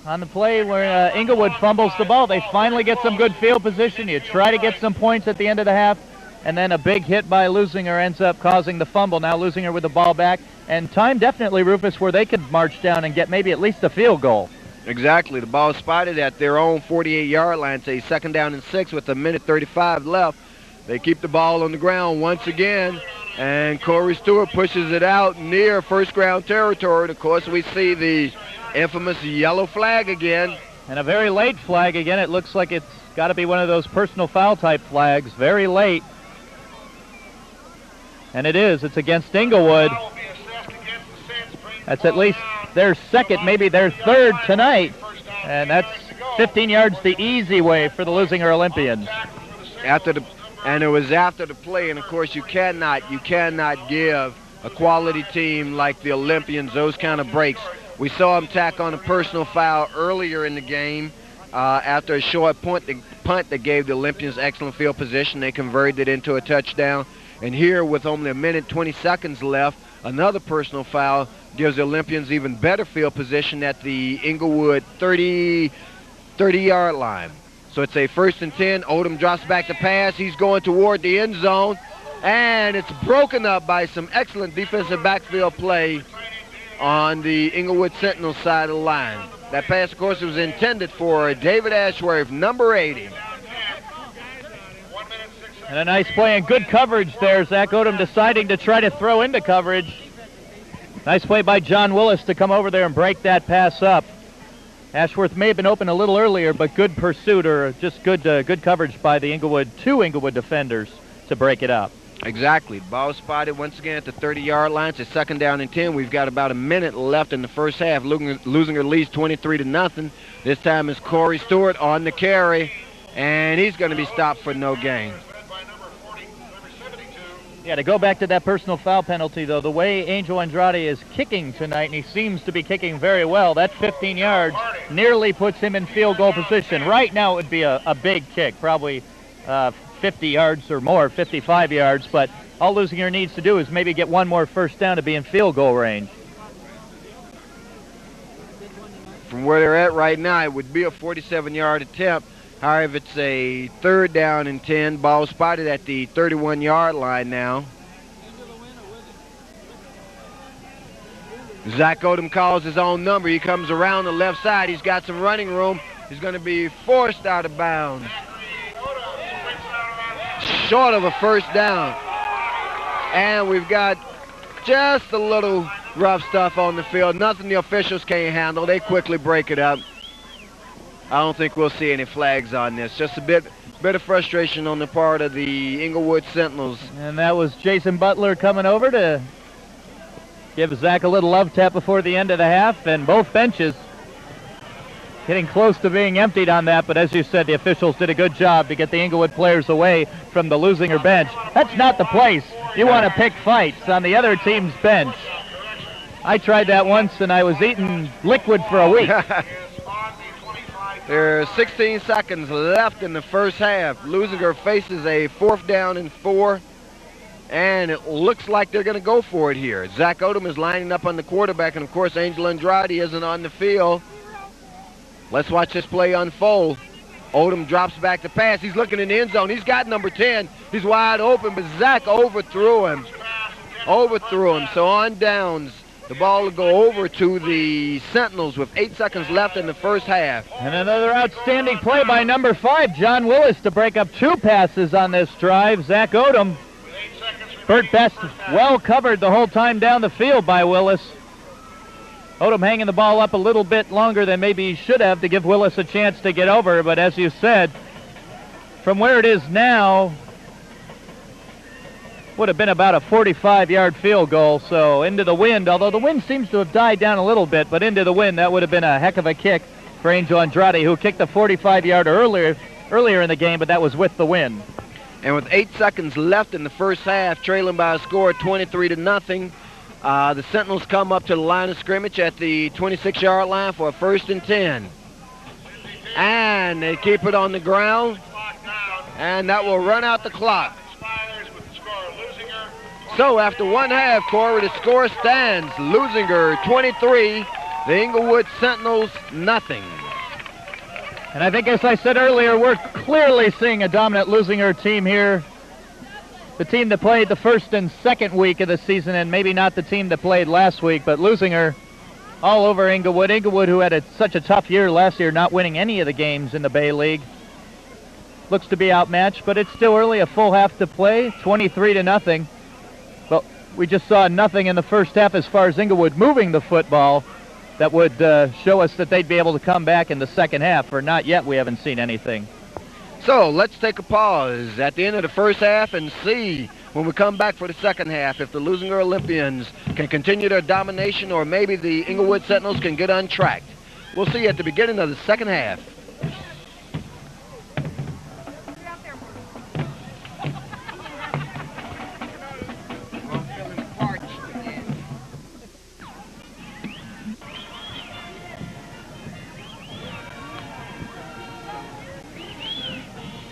on the play where Inglewood fumbles the ball, they finally get some good field position. You try to get some points at the end of the half, and then a big hit by Leuzinger ends up causing the fumble. Now Leuzinger with the ball back, and time definitely, Rufus, where they could march down and get maybe at least a field goal. Exactly. The ball spotted at their own 48-yard line. Say 2nd down and 6 with 1:35 left. They keep the ball on the ground once again, and Corey Stewart pushes it out near first ground territory. Of course, we see the infamous yellow flag again. And a very late flag again. It looks like it's got to be one of those personal foul type flags. Very late. And it is. It's against Inglewood. That's at least their second, maybe their third tonight. And that's 15 yards the easy way for the Leuzinger Olympians. And it was after the play, and of course you cannot give a quality team like the Olympians those kind of breaks. We saw them tack on a personal foul earlier in the game after a short punt that gave the Olympians excellent field position. They converted it into a touchdown. And here, with only 1:20 seconds left, another personal foul gives the Olympians even better field position at the Inglewood 30-yard line. So it's a 1st and 10. Odom drops back to pass. He's going toward the end zone. And it's broken up by some excellent defensive backfield play on the Inglewood Sentinel side of the line. That pass, of course, was intended for David Ashworth, number 80. And a nice play and good coverage there. Zach Odom deciding to try to throw into coverage. Nice play by John Willis to come over there and break that pass up. Ashworth may have been open a little earlier, but good pursuit or just good coverage by the two Inglewood defenders to break it up. Exactly. Ball spotted once again at the 30-yard line. It's 2nd down and 10. We've got about a minute left in the first half. Leuzinger leads 23-0. This time is Corey Stewart on the carry, and he's going to be stopped for no gain. Yeah, to go back to that personal foul penalty, though, the way Angel Andrade is kicking tonight, and he seems to be kicking very well, that 15 yards nearly puts him in field goal position. Right now it would be a big kick, probably 50 yards or more, 55 yards, but all Leuzinger needs to do is maybe get one more first down to be in field goal range. From where they're at right now, it would be a 47-yard attempt. However, it's a 3rd down and 10. Ball spotted at the 31-yard line now. Zach Odom calls his own number. He comes around the left side. He's got some running room. He's going to be forced out of bounds. Short of a first down. And we've got just a little rough stuff on the field. Nothing the officials can't handle. They quickly break it up. I don't think we'll see any flags on this. Just a bit of frustration on the part of the Inglewood Sentinels. And that was Jason Butler coming over to give Zach a little love tap before the end of the half, and both benches getting close to being emptied on that, but as you said, the officials did a good job to get the Inglewood players away from the Leuzinger bench. That's not the place. You want to pick fights on the other team's bench. I tried that once, and I was eating liquid for a week. There are 16 seconds left in the first half. Leuzinger faces a 4th down and 4, and it looks like they're going to go for it here. Zach Odom is lining up on the quarterback, and of course Angel Andrade isn't on the field. Let's watch this play unfold. Odom drops back to pass. He's looking in the end zone. He's got number 10. He's wide open, but Zach overthrew him. So on downs, The ball will go over to the Sentinels with 8 seconds left in the first half. And another outstanding play by number 5, John Willis, to break up 2 passes on this drive. Zach Odom. Burt Best well covered the whole time down the field by Willis. Odom hanging the ball up a little bit longer than maybe he should have to give Willis a chance to get over. But as you said, from where it is now, would have been about a 45-yard field goal. So into the wind, although the wind seems to have died down a little bit, but into the wind, that would have been a heck of a kick for Angel Andrade, who kicked the 45-yard earlier in the game, but that was with the wind. And with 8 seconds left in the first half, trailing by a score of 23-0, the Sentinels come up to the line of scrimmage at the 26-yard line for a 1st and 10. And they keep it on the ground, and that will run out the clock. So after 1 half, Corey, the score stands Leuzinger 23, the Inglewood Sentinels nothing. And I think, as I said earlier, we're clearly seeing a dominant Leuzinger team here. The team that played the first and second week of the season, and maybe not the team that played last week, but Leuzinger all over Inglewood. Inglewood, who had such a tough year last year, not winning any of the games in the Bay League. Looks to be outmatched, but it's still early, a full half to play, 23-0. But we just saw nothing in the first half as far as Inglewood moving the football that would show us that they'd be able to come back in the second half, or not yet. We haven't seen anything. So let's take a pause at the end of the first half and see when we come back for the second half if the Leuzinger Olympians can continue their domination or maybe the Inglewood Sentinels can get untracked. We'll see you at the beginning of the second half.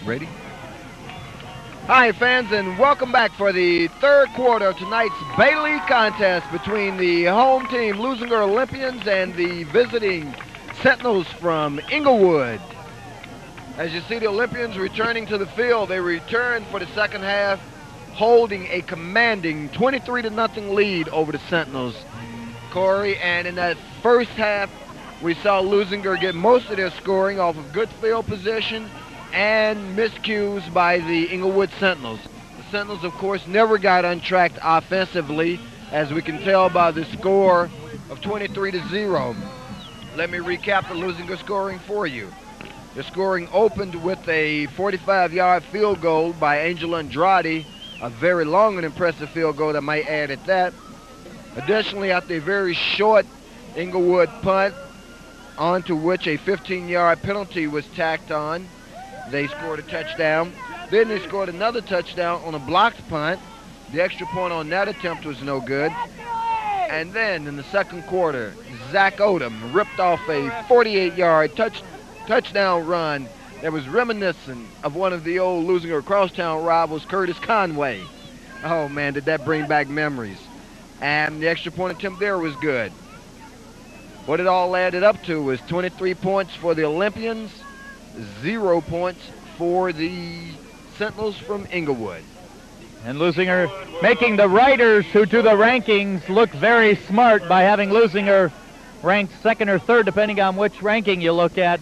Ready? Hi, fans, and welcome back for the third quarter of tonight's Bay League contest between the home team Leuzinger Olympians and the visiting Sentinels from Inglewood. As you see the Olympians returning to the field, they return for the second half, holding a commanding 23-0 lead over the Sentinels. Corey, and in that first half, we saw Leuzinger get most of their scoring off of good field position and miscues by the Inglewood Sentinels. The Sentinels, of course, never got untracked offensively, as we can tell by the score of 23-0. Let me recap the Leuzinger scoring for you. The scoring opened with a 45-yard field goal by Angel Andrade, a very long and impressive field goal, I might add at that. Additionally, after a very short Inglewood punt, onto which a 15-yard penalty was tacked on, they scored a touchdown. Then they scored another touchdown on a blocked punt. The extra point on that attempt was no good. And then in the second quarter, Zach Odom ripped off a 48-yard touchdown run that was reminiscent of one of the old Leuzinger crosstown rivals, Curtis Conway. Oh, man, did that bring back memories. And the extra point attempt there was good. What it all added up to was 23 points for the Olympians, 0 points for the Sentinels from Inglewood. And Leuzinger making the writers who do the rankings look very smart by having Leuzinger ranked second or third, depending on which ranking you look at.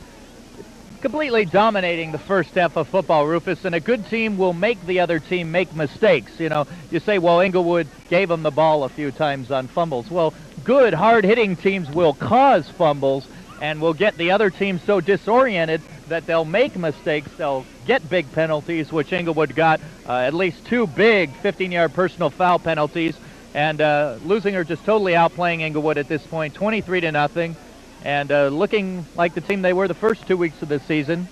Completely dominating the first half of football, Rufus, and a good team will make the other team make mistakes. You know, you say, well, Inglewood gave them the ball a few times on fumbles. Well, good, hard-hitting teams will cause fumbles and will get the other team so disoriented that they'll make mistakes. They'll get big penalties, which Inglewood got at least 2 big 15-yard personal foul penalties. And Leuzinger just totally outplaying Inglewood at this point, 23-0. And looking like the team they were the first 2 weeks of the season.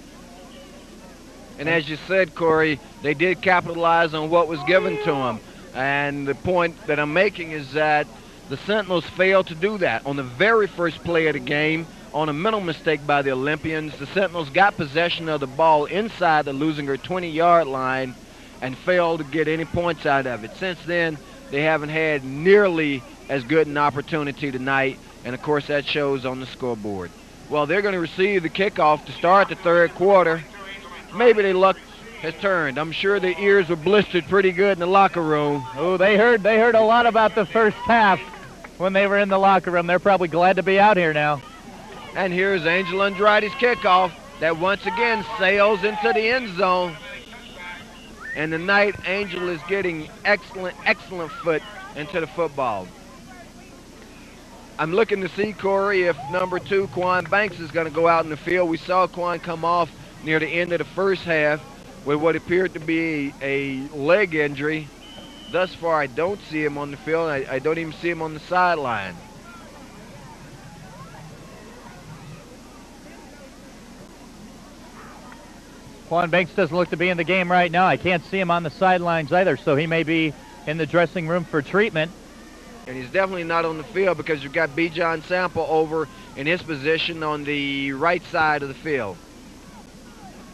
And as you said, Corey, they did capitalize on what was given to them. And the point that I'm making is that the Sentinels failed to do that. On the very first play of the game, on a mental mistake by the Olympians, the Sentinels got possession of the ball inside the Leuzinger 20-yard line and failed to get any points out of it. Since then, they haven't had nearly as good an opportunity tonight. And, of course, that shows on the scoreboard. Well, they're going to receive the kickoff to start the third quarter. Maybe their luck has turned. I'm sure their ears were blistered pretty good in the locker room. Oh, they heard a lot about the first half. when they were in the locker room. They're probably glad to be out here now. And here's Angel Andrade's kickoff that once again sails into the end zone. And tonight, Angel is getting excellent foot into the football. I'm looking to see, Corey, if number 2, Quan Banks, is going to go out in the field. We saw Quan come off near the end of the first half with what appeared to be a leg injury. Thus far, I don't see him on the field. I don't even see him on the sideline. Quan Banks doesn't look to be in the game right now. I can't see him on the sidelines either, so he may be in the dressing room for treatment. And he's definitely not on the field because you've got B. John Sample over in his position on the right side of the field.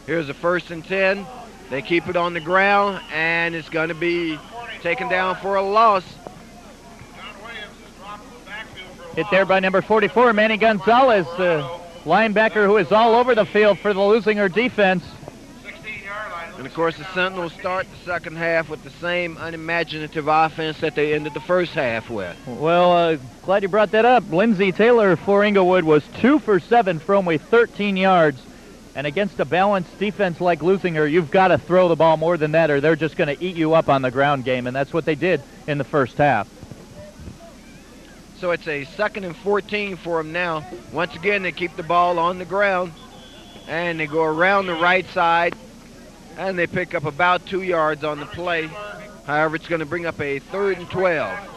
Here's a 1st and 10. They keep it on the ground, and it's going to be taken down for a loss. Hit there by number 44, Manny Gonzalez, the linebacker who is all over the field for the Leuzinger defense. And, of course, the Sentinels start the second half with the same unimaginative offense that they ended the first half with. Well, glad you brought that up. Lindsey Taylor for Inglewood was 2 for 7 for only 13 yards. And against a balanced defense like Leuzinger, you've got to throw the ball more than that or they're just going to eat you up on the ground game, and that's what they did in the first half. So it's a 2nd and 14 for them now. Once again, they keep the ball on the ground, and they go around the right side, and they pick up about 2 yards on the play. However, it's going to bring up a 3rd and 12.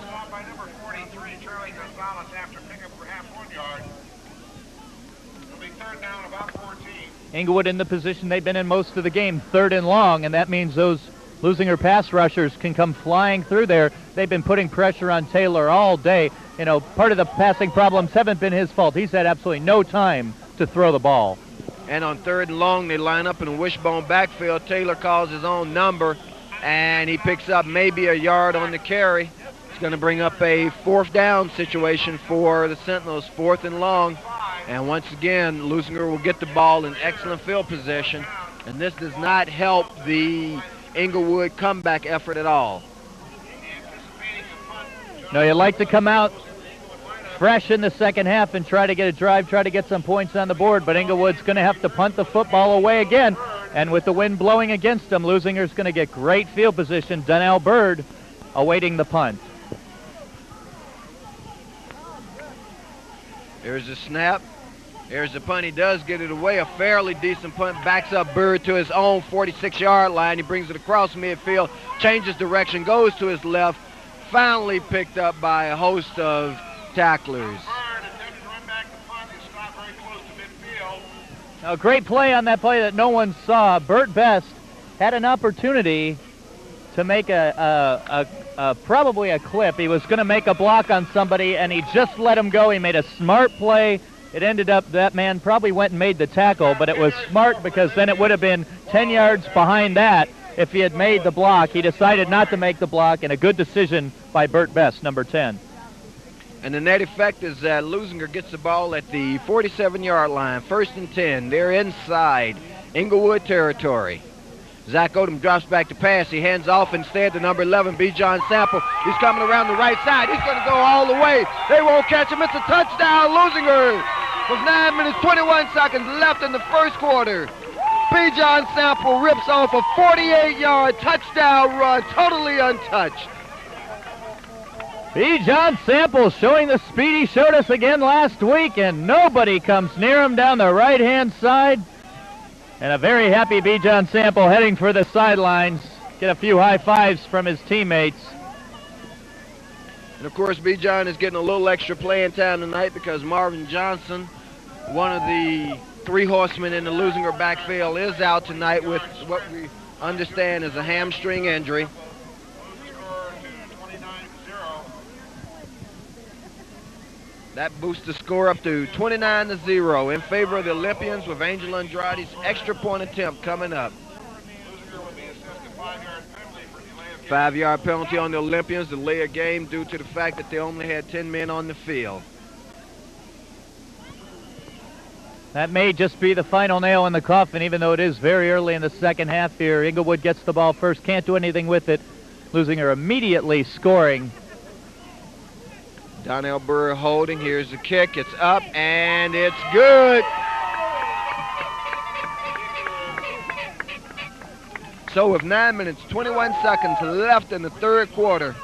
Inglewood in the position they've been in most of the game, 3rd and long, and that means those Leuzinger pass rushers can come flying through there. They've been putting pressure on Taylor all day. You know, part of the passing problems haven't been his fault. He's had absolutely no time to throw the ball. And on 3rd and long, they line up in a wishbone backfield. Taylor calls his own number, and he picks up maybe a yard on the carry. It's going to bring up a 4th down situation for the Sentinels, 4th and long. And once again, Leuzinger will get the ball in excellent field position. And this does not help the Inglewood comeback effort at all. No, you like to come out fresh in the second half and try to get a drive, try to get some points on the board, but Inglewood's going to have to punt the football away again. And with the wind blowing against them, Leuzinger's going to get great field position. Donnell Bird awaiting the punt. There's a snap. There's the punt. He does get it away. A fairly decent punt. Backs up Bird to his own 46-yard line. He brings it across midfield, changes direction, goes to his left. Finally picked up by a host of tacklers. A great play on that play that no one saw. Bert Best had an opportunity to make probably a clip. He was going to make a block on somebody, and he just let him go. He made a smart play. It ended up that man probably went and made the tackle, but it was smart because then it would have been 10 yards behind that if he had made the block. He decided not to make the block, and a good decision by Bert Best, number 10. And the net effect is that Leuzinger gets the ball at the 47-yard line, 1st and 10. They're inside Inglewood territory. Zach Odom drops back to pass. He hands off instead to number 11, B. John Sample. He's coming around the right side. He's going to go all the way. They won't catch him. It's a touchdown, Leuzinger. With 9 minutes, 21 seconds left in the first quarter. B. John Sample rips off a 48-yard touchdown run, totally untouched. B. John Sample showing the speed he showed us again last week, and nobody comes near him down the right-hand side. And a very happy B. John Sample heading for the sidelines. Get a few high fives from his teammates. And of course, B. John is getting a little extra playing time tonight because Marvin Johnson, one of the 3 horsemen in the Leuzinger backfield, is out tonight with what we understand is a hamstring injury. That boosts the score up to 29-0 in favor of the Olympians, with Angel Andrade's extra point attempt coming up. 5-yard penalty on the Olympians, delay a game due to the fact that they only had 10 men on the field. That may just be the final nail in the coffin, even though it is very early in the second half here. Inglewood gets the ball first, can't do anything with it. Leuzinger immediately scoring. Donnell Burr holding. Here's the kick. It's up, and it's good. So with 9 minutes, 21 seconds left in the third quarter,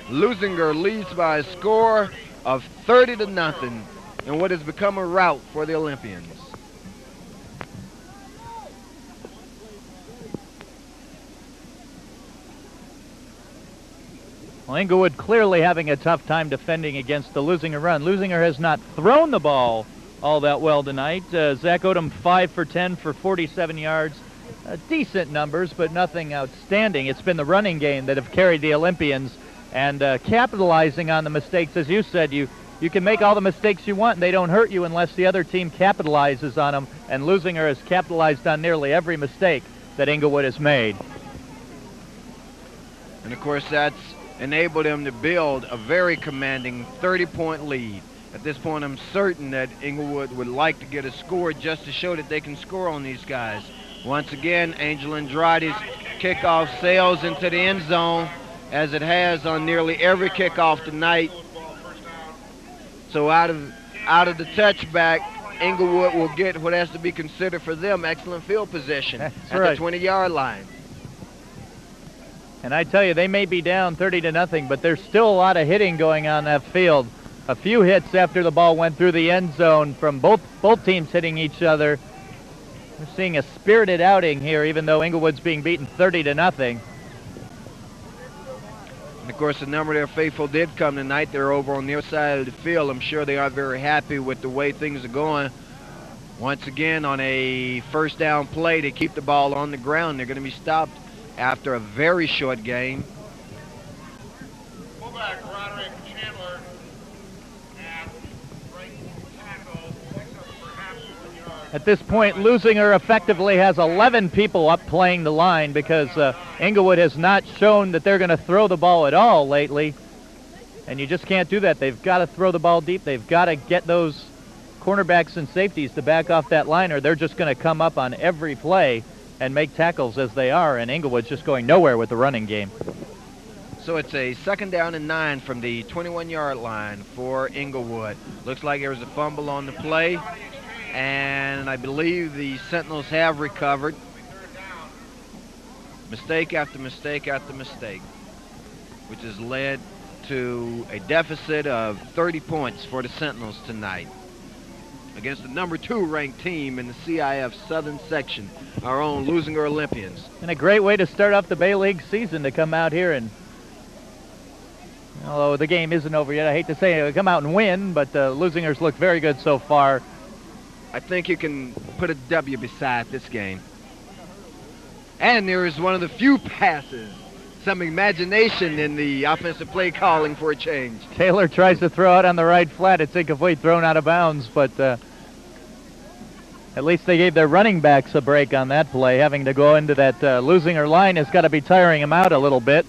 Leuzinger leads by a score of 30-0 in what has become a rout for the Olympians. Well, Inglewood clearly having a tough time defending against the Leuzinger run. Leuzinger has not thrown the ball all that well tonight. Zach Odom 5 for 10 for 47 yards. Decent numbers, but nothing outstanding. It's been the running game that have carried the Olympians, and capitalizing on the mistakes. As you said, you can make all the mistakes you want, and they don't hurt you unless the other team capitalizes on them, and Leuzinger has capitalized on nearly every mistake that Inglewood has made. And of course, that's enabled him to build a very commanding 30-point lead. At this point, I'm certain that Inglewood would like to get a score just to show that they can score on these guys. Once again, Angel Andrade's kickoff sails into the end zone, as it has on nearly every kickoff tonight. So out of the touchback, Inglewood will get what has to be considered for them excellent field position at the 20-yard line. And I tell you, they may be down 30-0, but there's still a lot of hitting going on that field. A few hits after the ball went through the end zone from both teams hitting each other. We're seeing a spirited outing here, even though Inglewood's being beaten 30-0. And of course, a number of their faithful did come tonight. They're over on their side of the field. I'm sure they aren't very happy with the way things are going. Once again, on a first down play, they keep the ball on the ground. They're going to be stopped after a very short game. Fullback Roderick Chandler at right tackle, picks up perhaps 1 yard. At this point, Leuzinger effectively has 11 people up playing the line because Inglewood has not shown that they're going to throw the ball at all lately. And you just can't do that. They've got to throw the ball deep. They've got to get those cornerbacks and safeties to back off that line, or they're just going to come up on every play and make tackles as they are, and Inglewood's just going nowhere with the running game. So it's a 2nd down and 9 from the 21-yard line for Inglewood. Looks like there was a fumble on the play, and I believe the Sentinels have recovered. Mistake after mistake after mistake, which has led to a deficit of 30 points for the Sentinels tonight against the number 2 ranked team in the CIF Southern Section, our own Leuzinger Olympians. And a great way to start off the Bay League season to come out here and, although the game isn't over yet, I hate to say it, come out and win, but Leuzingers look very good so far. I think you can put a W beside this game. And there is one of the few passes, some imagination in the offensive play calling for a change. Taylor tries to throw out on the right flat. It's incomplete, thrown out of bounds, but at least they gave their running backs a break on that play. Having to go into that Leuzinger line has got to be tiring him out a little bit.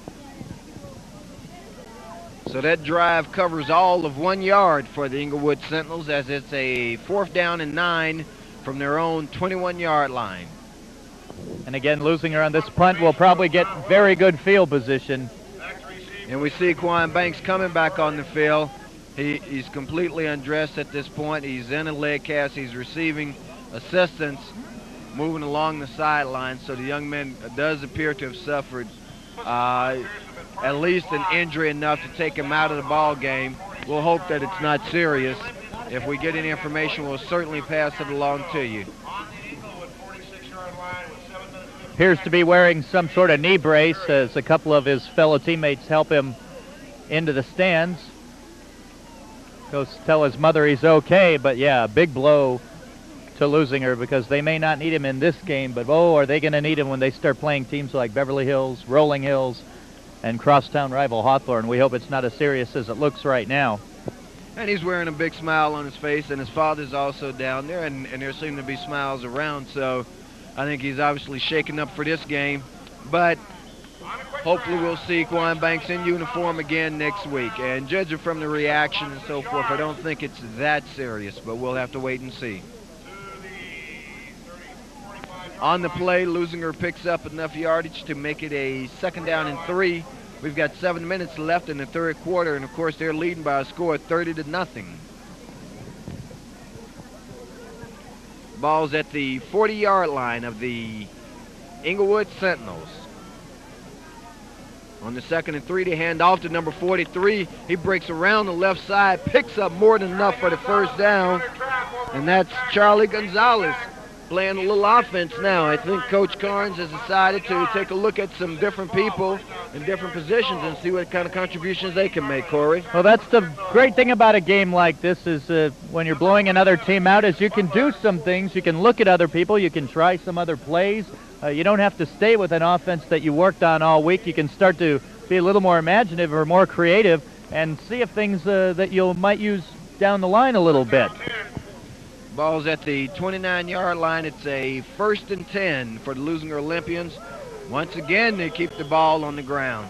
So that drive covers all of 1 yard for the Inglewood Sentinels, as it's a 4th down and 9 from their own 21-yard line. And again, Leuzinger on this punt will probably get very good field position. And we see Quan Banks coming back on the field. He's completely undressed at this point. He's in a leg cast. He's receiving assistance moving along the sideline. So the young man does appear to have suffered at least an injury enough to take him out of the ball game. We'll hope that it's not serious. If we get any information, we'll certainly pass it along to you. Appears to be wearing some sort of knee brace as a couple of his fellow teammates help him into the stands. Goes to tell his mother he's okay, but yeah, a big blow to Leuzinger because they may not need him in this game, but oh, are they going to need him when they start playing teams like Beverly Hills, Rolling Hills, and crosstown rival Hawthorne. We hope it's not as serious as it looks right now. And he's wearing a big smile on his face, and his father's also down there, and there seem to be smiles around, so I think he's obviously shaken up for this game. But hopefully we'll see Quan Banks in uniform again next week. And judging from the reaction and so forth, I don't think it's that serious, but we'll have to wait and see. On the play, Leuzinger picks up enough yardage to make it a 2nd down and 3 We've got 7 minutes left in the third quarter, and of course they're leading by a score of 30-0. Ball's at the 40-yard line of the Inglewood Sentinels. On the 2nd and 3, they hand off to number 43. He breaks around the left side, picks up more than enough for the first down, and that's Charlie Gonzalez playing a little offense now. I think Coach Carnes has decided to take a look at some different people in different positions and see what kind of contributions they can make, Corey. Well, that's the great thing about a game like this is when you're blowing another team out is you can do some things. You can look at other people. You can try some other plays. You don't have to stay with an offense that you worked on all week. You can start to be a little more imaginative or more creative and see if things that you might use down the line a little bit. Ball's at the 29-yard line. It's a 1st and 10 for the Leuzinger Olympians. Once again, they keep the ball on the ground.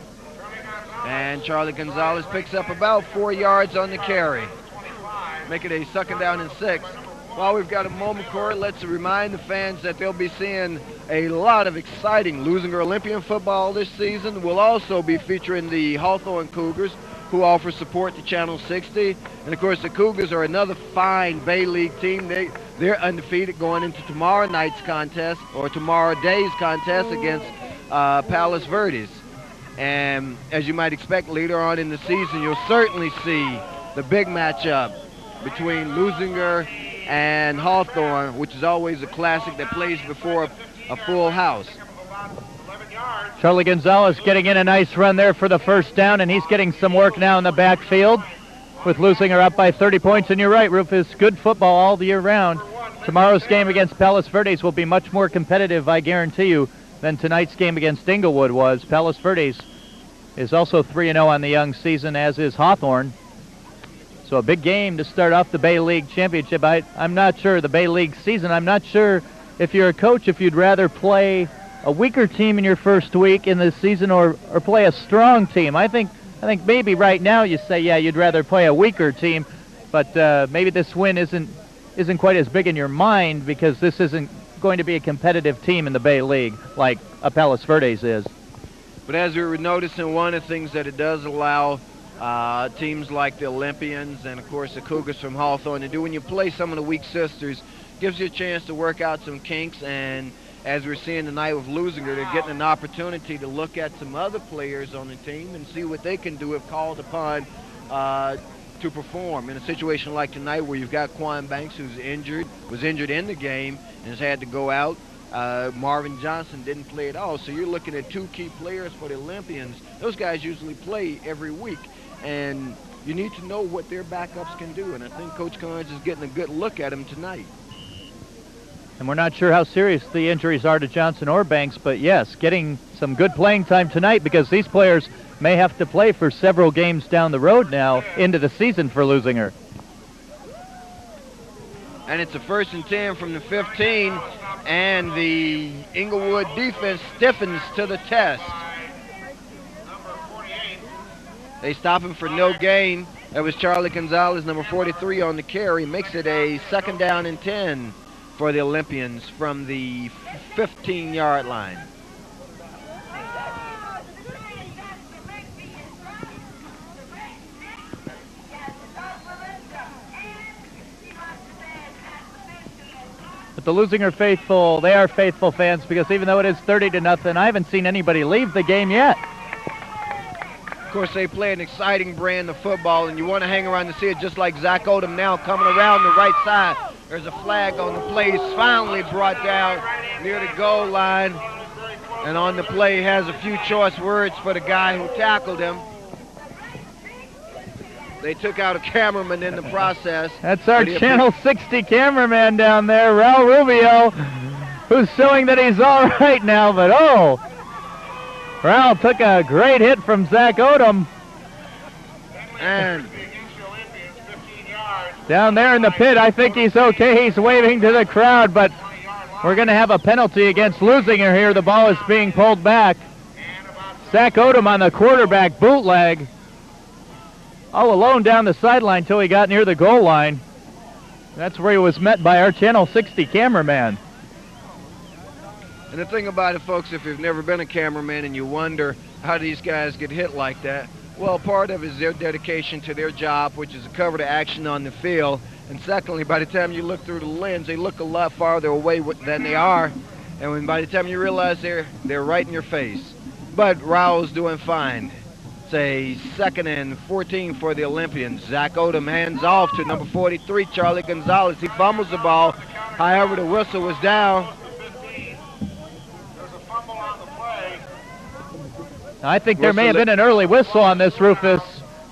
And Charlie Gonzalez picks up about 4 yards on the carry. Make it a 2nd down and 6. While we've got a moment, Corey, let's remind the fans that they'll be seeing a lot of exciting Leuzinger Olympian football this season. We'll also be featuring the Hawthorne Cougars, who offer support to Channel 60. And of course, the Cougars are another fine Bay League team. They're undefeated going into tomorrow night's contest, or tomorrow day's contest against Palos Verdes. And as you might expect later on in the season, you'll certainly see the big matchup between Leuzinger and Hawthorne, which is always a classic that plays before a full house. Charlie Gonzalez getting in a nice run there for the first down, and he's getting some work now in the backfield with Leuzinger up by 30 points. And you're right, Rufus, good football all the year round. Tomorrow's game against Palos Verdes will be much more competitive, I guarantee you, than tonight's game against Inglewood was. Palos Verdes is also 3-0 on the young season, as is Hawthorne. So a big game to start off the Bay League Championship. I'm not sure, the Bay League season, I'm not sure if you're a coach, if you'd rather play a weaker team in your first week in the season or play a strong team. I think maybe right now you say, yeah, you'd rather play a weaker team, but maybe this win isn't quite as big in your mind because this isn't going to be a competitive team in the Bay League like a Palos Verdes is. But as we were noticing, one of the things that it does allow teams like the Olympians and, of course, the Cougars from Hawthorne to do when you play some of the weak sisters, gives you a chance to work out some kinks. And as we're seeing tonight with Leuzinger, they're getting an opportunity to look at some other players on the team and see what they can do if called upon to perform in a situation like tonight where you've got Quan Banks, who's was injured in the game and has had to go out. Marvin Johnson didn't play at all. So you're looking at 2 key players for the Olympians. Those guys usually play every week, and you need to know what their backups can do. And I think Coach Carnes is getting a good look at them tonight. And we're not sure how serious the injuries are to Johnson or Banks, but yes, getting some good playing time tonight because these players may have to play for several games down the road now into the season for Leuzinger. And it's a 1st and 10 from the 15, and the Inglewood defense stiffens to the test. They stop him for no gain. That was Charlie Gonzalez, number 43, on the carry. Makes it a 2nd down and 10 for the Olympians from the 15-yard line. But the Leuzinger faithful, they are faithful fans because even though it is 30-0, I haven't seen anybody leave the game yet. Of course, they play an exciting brand of football, and you want to hang around to see it, just like Zach Odom now coming around the right side. There's a flag on the play. He's finally brought down near the goal line. And on the play, he has a few choice words for the guy who tackled him. They took out a cameraman in the process. That's our Channel 60 cameraman down there, Raul Rubio, who's showing that he's all right now. But, oh, Raul took a great hit from Zach Odom. And down there in the pit, I think he's okay. He's waving to the crowd, but we're going to have a penalty against Leuzinger here. The ball is being pulled back. Zach Odom on the quarterback bootleg. All alone down the sideline until he got near the goal line. That's where he was met by our Channel 60 cameraman. And the thing about it, folks, if you've never been a cameraman and you wonder how these guys get hit like that, well, part of it is their dedication to their job, which is to cover the action on the field. And secondly, by the time you look through the lens, they look a lot farther away than they are. And by the time you realize they're right in your face. But Rao's doing fine. It's a 2nd and 14 for the Olympians. Zach Odom hands off to number 43, Charlie Gonzalez. He fumbles the ball. However, the whistle was down. I think there may have been an early whistle on this, Rufus.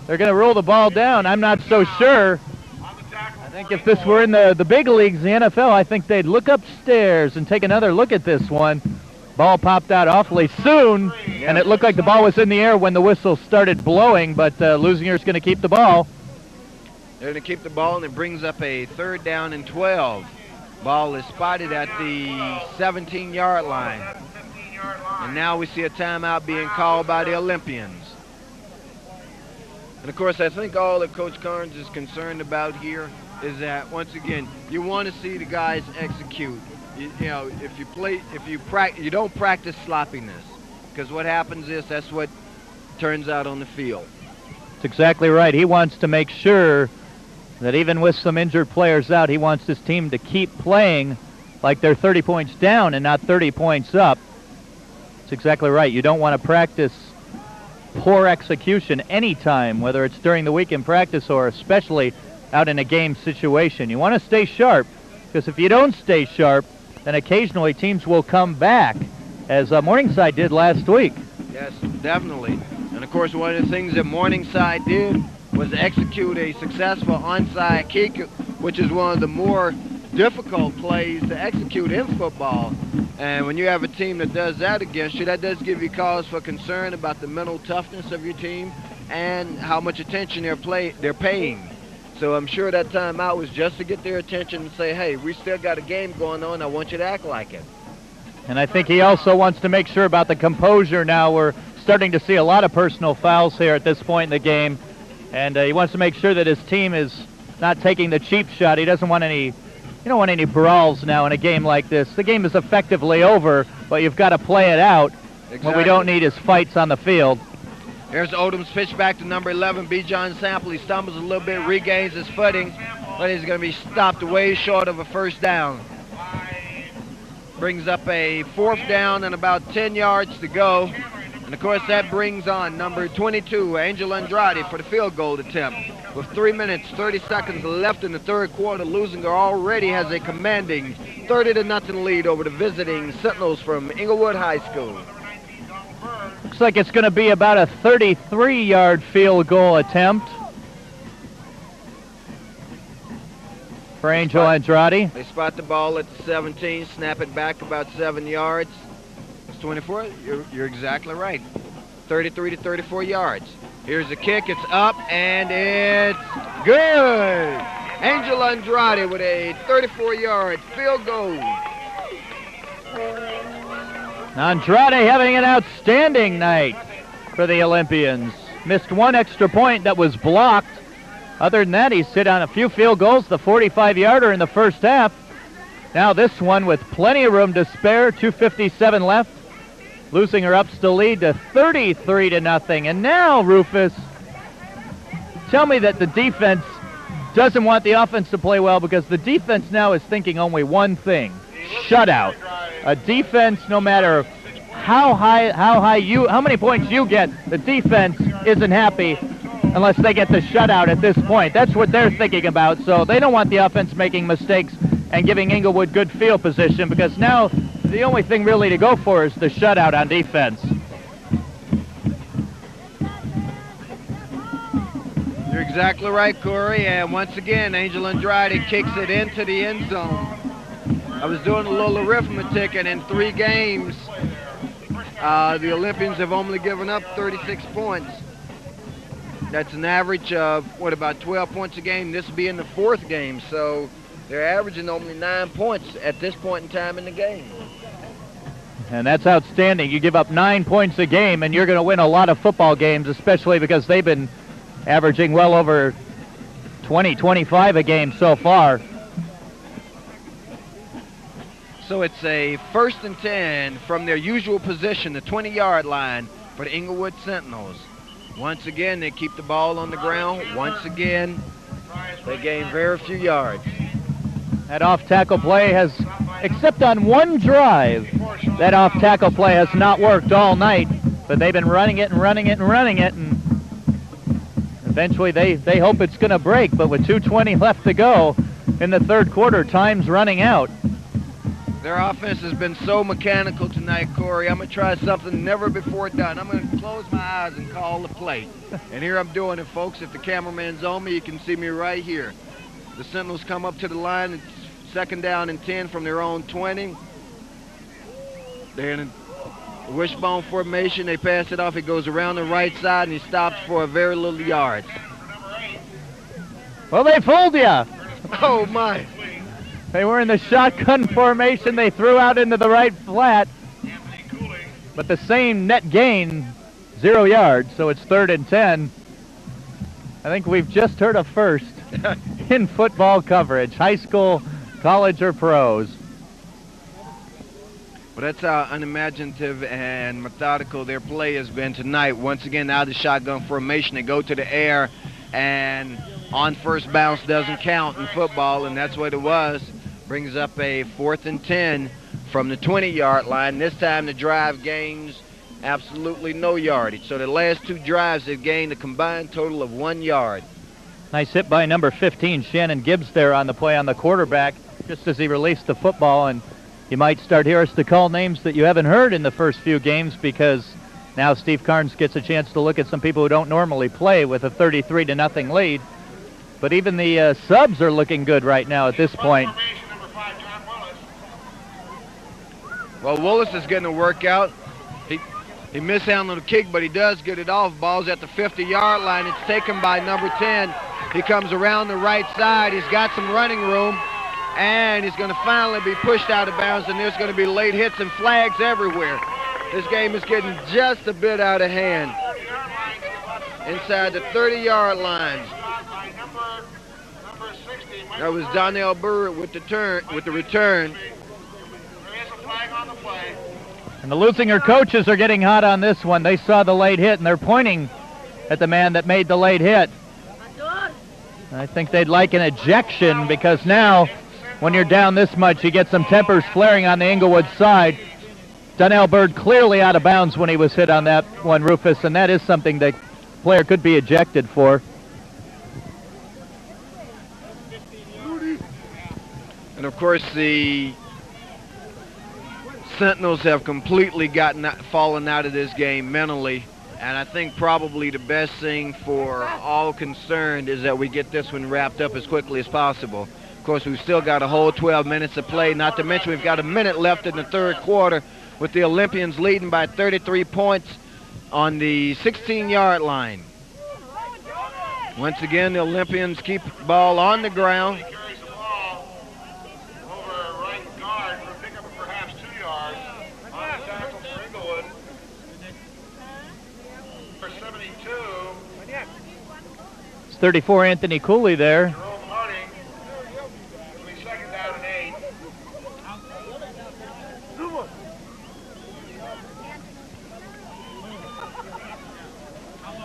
They're going to roll the ball down. I'm not so sure. I think if this were in the big leagues, the NFL, I think they'd look upstairs and take another look at this one. Ball popped out awfully soon, and it looked like the ball was in the air when the whistle started blowing, but Leuzinger's going to keep the ball. They're going to keep the ball, and it brings up a 3rd down and 12. Ball is spotted at the 17-yard line. And now we see a timeout being called by the Olympians. And, of course, I think all that Coach Carnes is concerned about here is that, once again, you want to see the guys execute. You know, you don't practice sloppiness, because what happens is that's what turns out on the field. That's exactly right. He wants to make sure that even with some injured players out, he wants his team to keep playing like they're 30 points down and not 30 points up. That's exactly right. You don't want to practice poor execution anytime, whether it's during the week in practice or especially out in a game situation. You want to stay sharp, because if you don't stay sharp, then occasionally teams will come back, as Morningside did last week. Yes, definitely. And, of course, one of the things that Morningside did was execute a successful onside kick, which is one of the more difficult plays to execute in football. And when you have a team that does that against you, that does give you cause for concern about the mental toughness of your team and how much attention they're paying. So I'm sure that timeout was just to get their attention and say, hey, we still got a game going on. I want you to act like it. And I think he also wants to make sure about the composure now. We're starting to see a lot of personal fouls here at this point in the game. And he wants to make sure that his team is not taking the cheap shot. He doesn't want any... You don't want any brawls now in a game like this. The game is effectively over, but you've got to play it out. Exactly. What we don't need is fights on the field. Here's Odom's pitch back to number 11, B. John Sample. He stumbles a little bit, regains his footing, but he's going to be stopped way short of a 1st down. Brings up a 4th down and about 10 yards to go. And, of course, that brings on number 22, Angel Andrade, for the field goal attempt. With 3 minutes, 30 seconds left in the 3rd quarter, Leuzinger already has a commanding 30-0 lead over the visiting Sentinels from Inglewood High School. Looks like it's going to be about a 33-yard field goal attempt for Angel Andrade. They spot the ball at the 17, snap it back about 7 yards. It's 24. You're exactly right. 33 to 34 yards. Here's the kick. It's up, and it's good. Angel Andrade with a 34-yard field goal. Andrade having an outstanding night for the Olympians. Missed one extra point that was blocked. Other than that, he's hit on a few field goals, the 45-yarder in the first half. Now this one with plenty of room to spare, 2:57 left. Leuzinger ups the lead to 33-0. And now, Rufus, tell me that the defense doesn't want the offense to play well, because the defense now is thinking only one thing: shutout. A defense, no matter how many points you get, the defense isn't happy unless they get the shutout at this point. That's what they're thinking about. So they don't want the offense making mistakes and giving Inglewood good field position, because now the only thing really to go for is the shutout on defense. You're exactly right, Corey. And once again, Angel Andrade kicks it into the end zone. I was doing a little arithmetic, and in 3 games, the Olympians have only given up 36 points. That's an average of, about 12 points a game, this being the 4th game. So they're averaging only 9 points at this point in time in the game. And that's outstanding. You give up 9 points a game, and you're going to win a lot of football games, especially because they've been averaging well over 20, 25 a game so far. So it's a 1st and 10 from their usual position, the 20-yard line for the Inglewood Sentinels. Once again, they keep the ball on the ground. Once again, they gain very few yards. That off-tackle play has, except on one drive, that off-tackle play has not worked all night, but they've been running it and running it and running it, and eventually they hope it's going to break, but with 2:20 left to go in the third quarter, time's running out. Their offense has been so mechanical tonight, Corey. I'm going to try something never before done. I'm going to close my eyes and call the play. And here I'm doing it, folks. If the cameraman's on me, you can see me right here. The Sentinels come up to the line. It's 2nd down and 10 from their own 20. They're in a wishbone formation. They pass it off. He goes around the right side, and he stops for a very little yards. Well, they fooled you. Oh, my. They were in the shotgun formation. They threw out into the right flat. But the same net gain, 0 yards, so it's 3rd and 10. I think we've just heard a first in football coverage, high school, college, or pros. Well, that's how unimaginative and methodical their play has been tonight. Once again, out of the shotgun formation, they go to the air, and on first bounce doesn't count in football, and that's what it was. Brings up a 4th and 10 from the 20-yard line. This time the drive gains absolutely no yardage. So the last 2 drives have gained a combined total of 1 yard. Nice hit by number 15, Shannon Gibbs, there on the play on the quarterback, just as he released the football. And you might start here us to call names that you haven't heard in the first few games, because now Steve Carnes gets a chance to look at some people who don't normally play with a 33-0 lead. But even the subs are looking good right now at this point. Well, Willis is getting a workout. He mishandled the kick, but he does get it off. Ball's at the 50-yard line. It's taken by number 10. He comes around the right side. He's got some running room, and he's going to finally be pushed out of bounds, and there's going to be late hits and flags everywhere. This game is getting just a bit out of hand. Inside the 30-yard line. That was Donnell Burr with the return. And the Leuzinger coaches are getting hot on this one. They saw the late hit, and they're pointing at the man that made the late hit. I think they'd like an ejection, because now, when you're down this much, you get some tempers flaring on the Inglewood side. Donnell Bird clearly out of bounds when he was hit on that one, Rufus, and that is something the player could be ejected for. And of course, the Sentinels have completely fallen out of this game mentally, and I think probably the best thing for all concerned is that we get this one wrapped up as quickly as possible. Of course, we've still got a whole 12 minutes to play, not to mention we've got a minute left in the third quarter, with the Olympians leading by 33 points on the 16-yard line. Once again, the Olympians keep the ball on the ground. It's 34 Anthony Cooley there.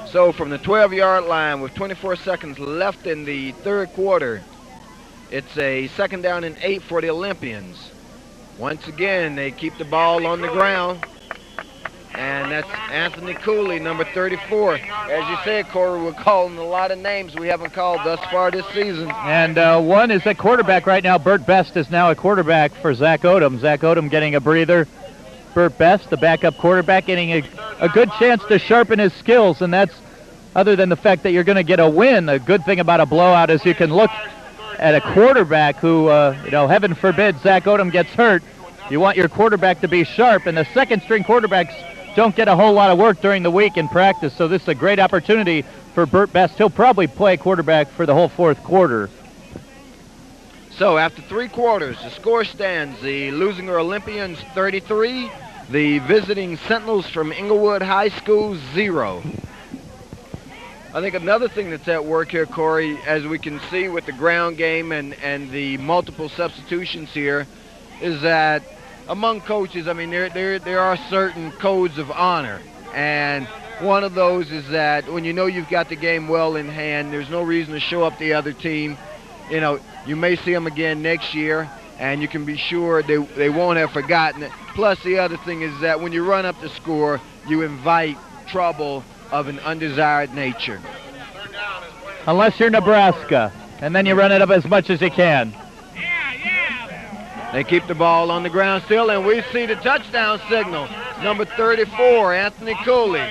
So from the 12-yard line with 24 seconds left in the third quarter, it's a 2nd down and 8 for the Olympians. Once again, they keep the ball on the ground. And that's Anthony Cooley, number 34. As you said, Corey, we're calling a lot of names we haven't called thus far this season. And one is at quarterback right now. Burt Best is now a quarterback for Zach Odom. Zach Odom getting a breather. Burt Best, the backup quarterback, getting a good chance to sharpen his skills. And that's, other than the fact that you're going to get a win, a good thing about a blowout is you can look at a quarterback who, heaven forbid Zach Odom gets hurt. You want your quarterback to be sharp, and the second-string quarterbacks don't get a whole lot of work during the week in practice, so this is a great opportunity for Burt Best. He'll probably play quarterback for the whole fourth quarter. So after 3 quarters, the score stands: the Leuzinger Olympians 33, the visiting Sentinels from Inglewood High School 0. I think another thing that's at work here, Corey, as we can see with the ground game and the multiple substitutions here, is that among coaches, I mean, there are certain codes of honor. And one of those is that when you know you've got the game well in hand, there's no reason to show up the other team. You know, you may see them again next year, and you can be sure they won't have forgotten it. Plus, the other thing is that when you run up the score, you invite trouble of an undesired nature. Unless you're Nebraska, and then you run it up as much as you can. They keep the ball on the ground still, and we see the touchdown signal. Number 34, Anthony Cooley.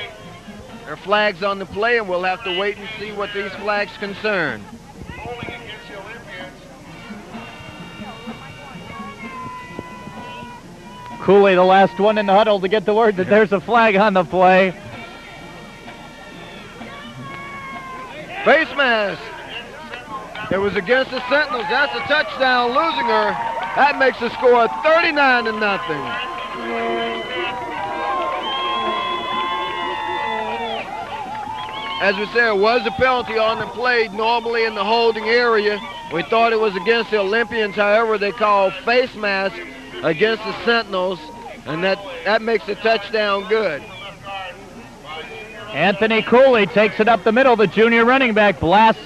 There are flags on the play, and we'll have to wait and see what these flags concern. Cooley, the last one in the huddle to get the word that there's a flag on the play. Face mask. It was against the Sentinels. That's a touchdown, Leuzinger. That makes the score 39-0. As we said, it was a penalty on the play, normally in the holding area. We thought it was against the Olympians. However, they called face mask against the Sentinels, and that makes the touchdown good. Anthony Cooley takes it up the middle. The junior running back blasts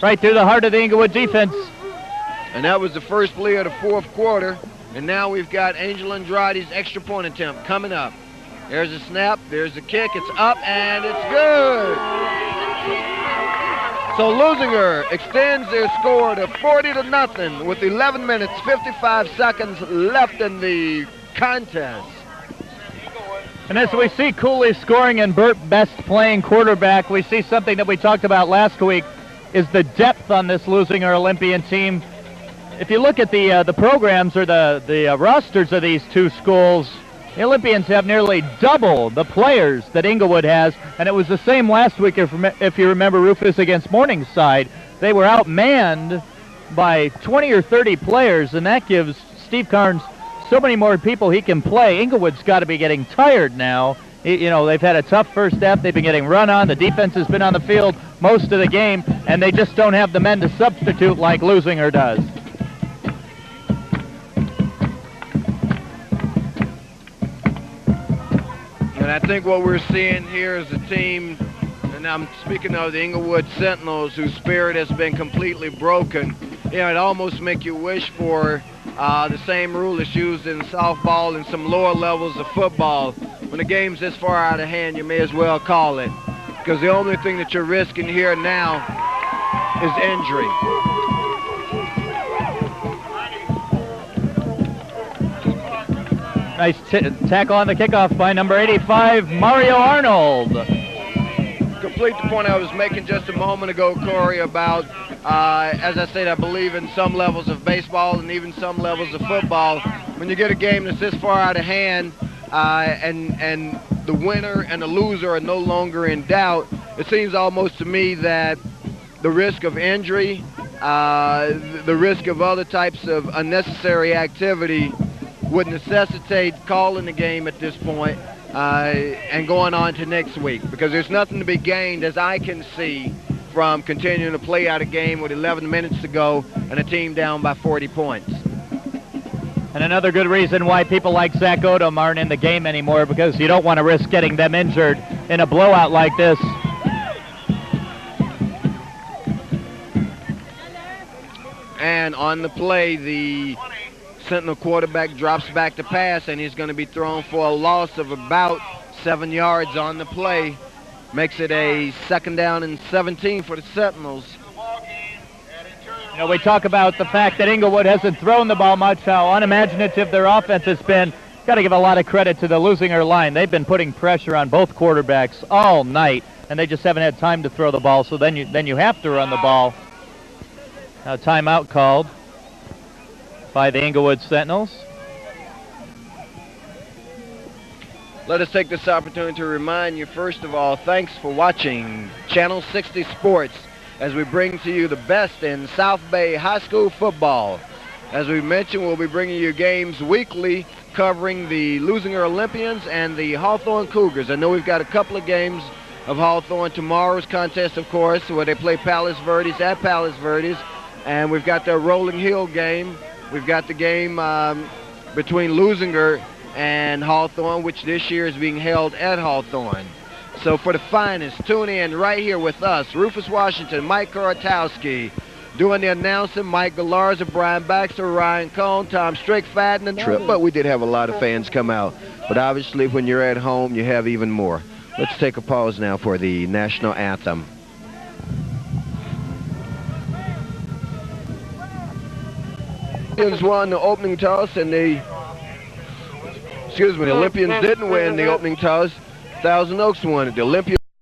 right through the heart of the Inglewood defense. And that was the first play of the fourth quarter. And now we've got Angel Andrade's extra point attempt coming up. There's a snap, there's a kick, it's up, and it's good. So Leuzinger extends their score to 40-0 with 11 minutes, 55 seconds left in the contest. And as we see Cooley scoring and Burt Best playing quarterback, we see something that we talked about last week, is the depth on this Leuzinger Olympian team. If you look at the programs or the rosters of these two schools, the Olympians have nearly double the players that Inglewood has, and it was the same last week if you remember Rufus against Morningside. They were outmanned by 20 or 30 players, and that gives Steve Carnes so many more people he can play. Inglewood's got to be getting tired now. You know, they've had a tough first half. They've been getting run on. The defense has been on the field most of the game, and they just don't have the men to substitute like Leuzinger does. And I think what we're seeing here is a team, and I'm speaking of the Inglewood Sentinels, whose spirit has been completely broken. You know, it almost makes you wish for the same rule that's used in softball and some lower levels of football. When the game's this far out of hand, you may as well call it. Because the only thing that you're risking here now is injury. Nice tackle on the kickoff by number 85, Mario Arnold. Complete the point I was making just a moment ago, Corey, about, as I said, I believe in some levels of baseball and even some levels of football. When you get a game that's this far out of hand and the winner and the loser are no longer in doubt, it seems almost to me that the risk of injury, the risk of other types of unnecessary activity would necessitate calling the game at this point and going on to next week, because there's nothing to be gained, as I can see, from continuing to play out a game with 11 minutes to go and a team down by 40 points. And another good reason why people like Zach Odom aren't in the game anymore, because you don't want to risk getting them injured in a blowout like this. And on the play, the Sentinel quarterback drops back to pass, and he's going to be thrown for a loss of about 7 yards on the play. Makes it a 2nd down and 17 for the Sentinels. You know, we talk about the fact that Inglewood hasn't thrown the ball much, how unimaginative their offense has been. Got to give a lot of credit to the Leuzinger line. They've been putting pressure on both quarterbacks all night, and they just haven't had time to throw the ball, so then you have to run the ball. Now timeout called by the Inglewood Sentinels. Let us take this opportunity to remind you, first of all, thanks for watching Channel 60 Sports as we bring to you the best in South Bay High School football. As we mentioned, we'll be bringing you games weekly covering the Leuzinger Olympians and the Hawthorne Cougars. I know we've got a couple of games of Hawthorne. Tomorrow's contest, of course, where they play Palos Verdes at Palos Verdes. And we've got the Rolling Hill game. We've got the game between Leuzinger and Hawthorne, which this year is being held at Hawthorne. So for the finest, tune in right here with us, Rufus Washington, Mike Korotowski, doing the announcing, Mike Galarza, Brian Baxter, Ryan Cohn, Tom Strickfaden, and trip. But we did have a lot of fans come out. But obviously when you're at home, you have even more. Let's take a pause now for the national anthem. Olympians won the opening toss, and the Olympians didn't win the opening toss. Thousand Oaks won it. The Olympians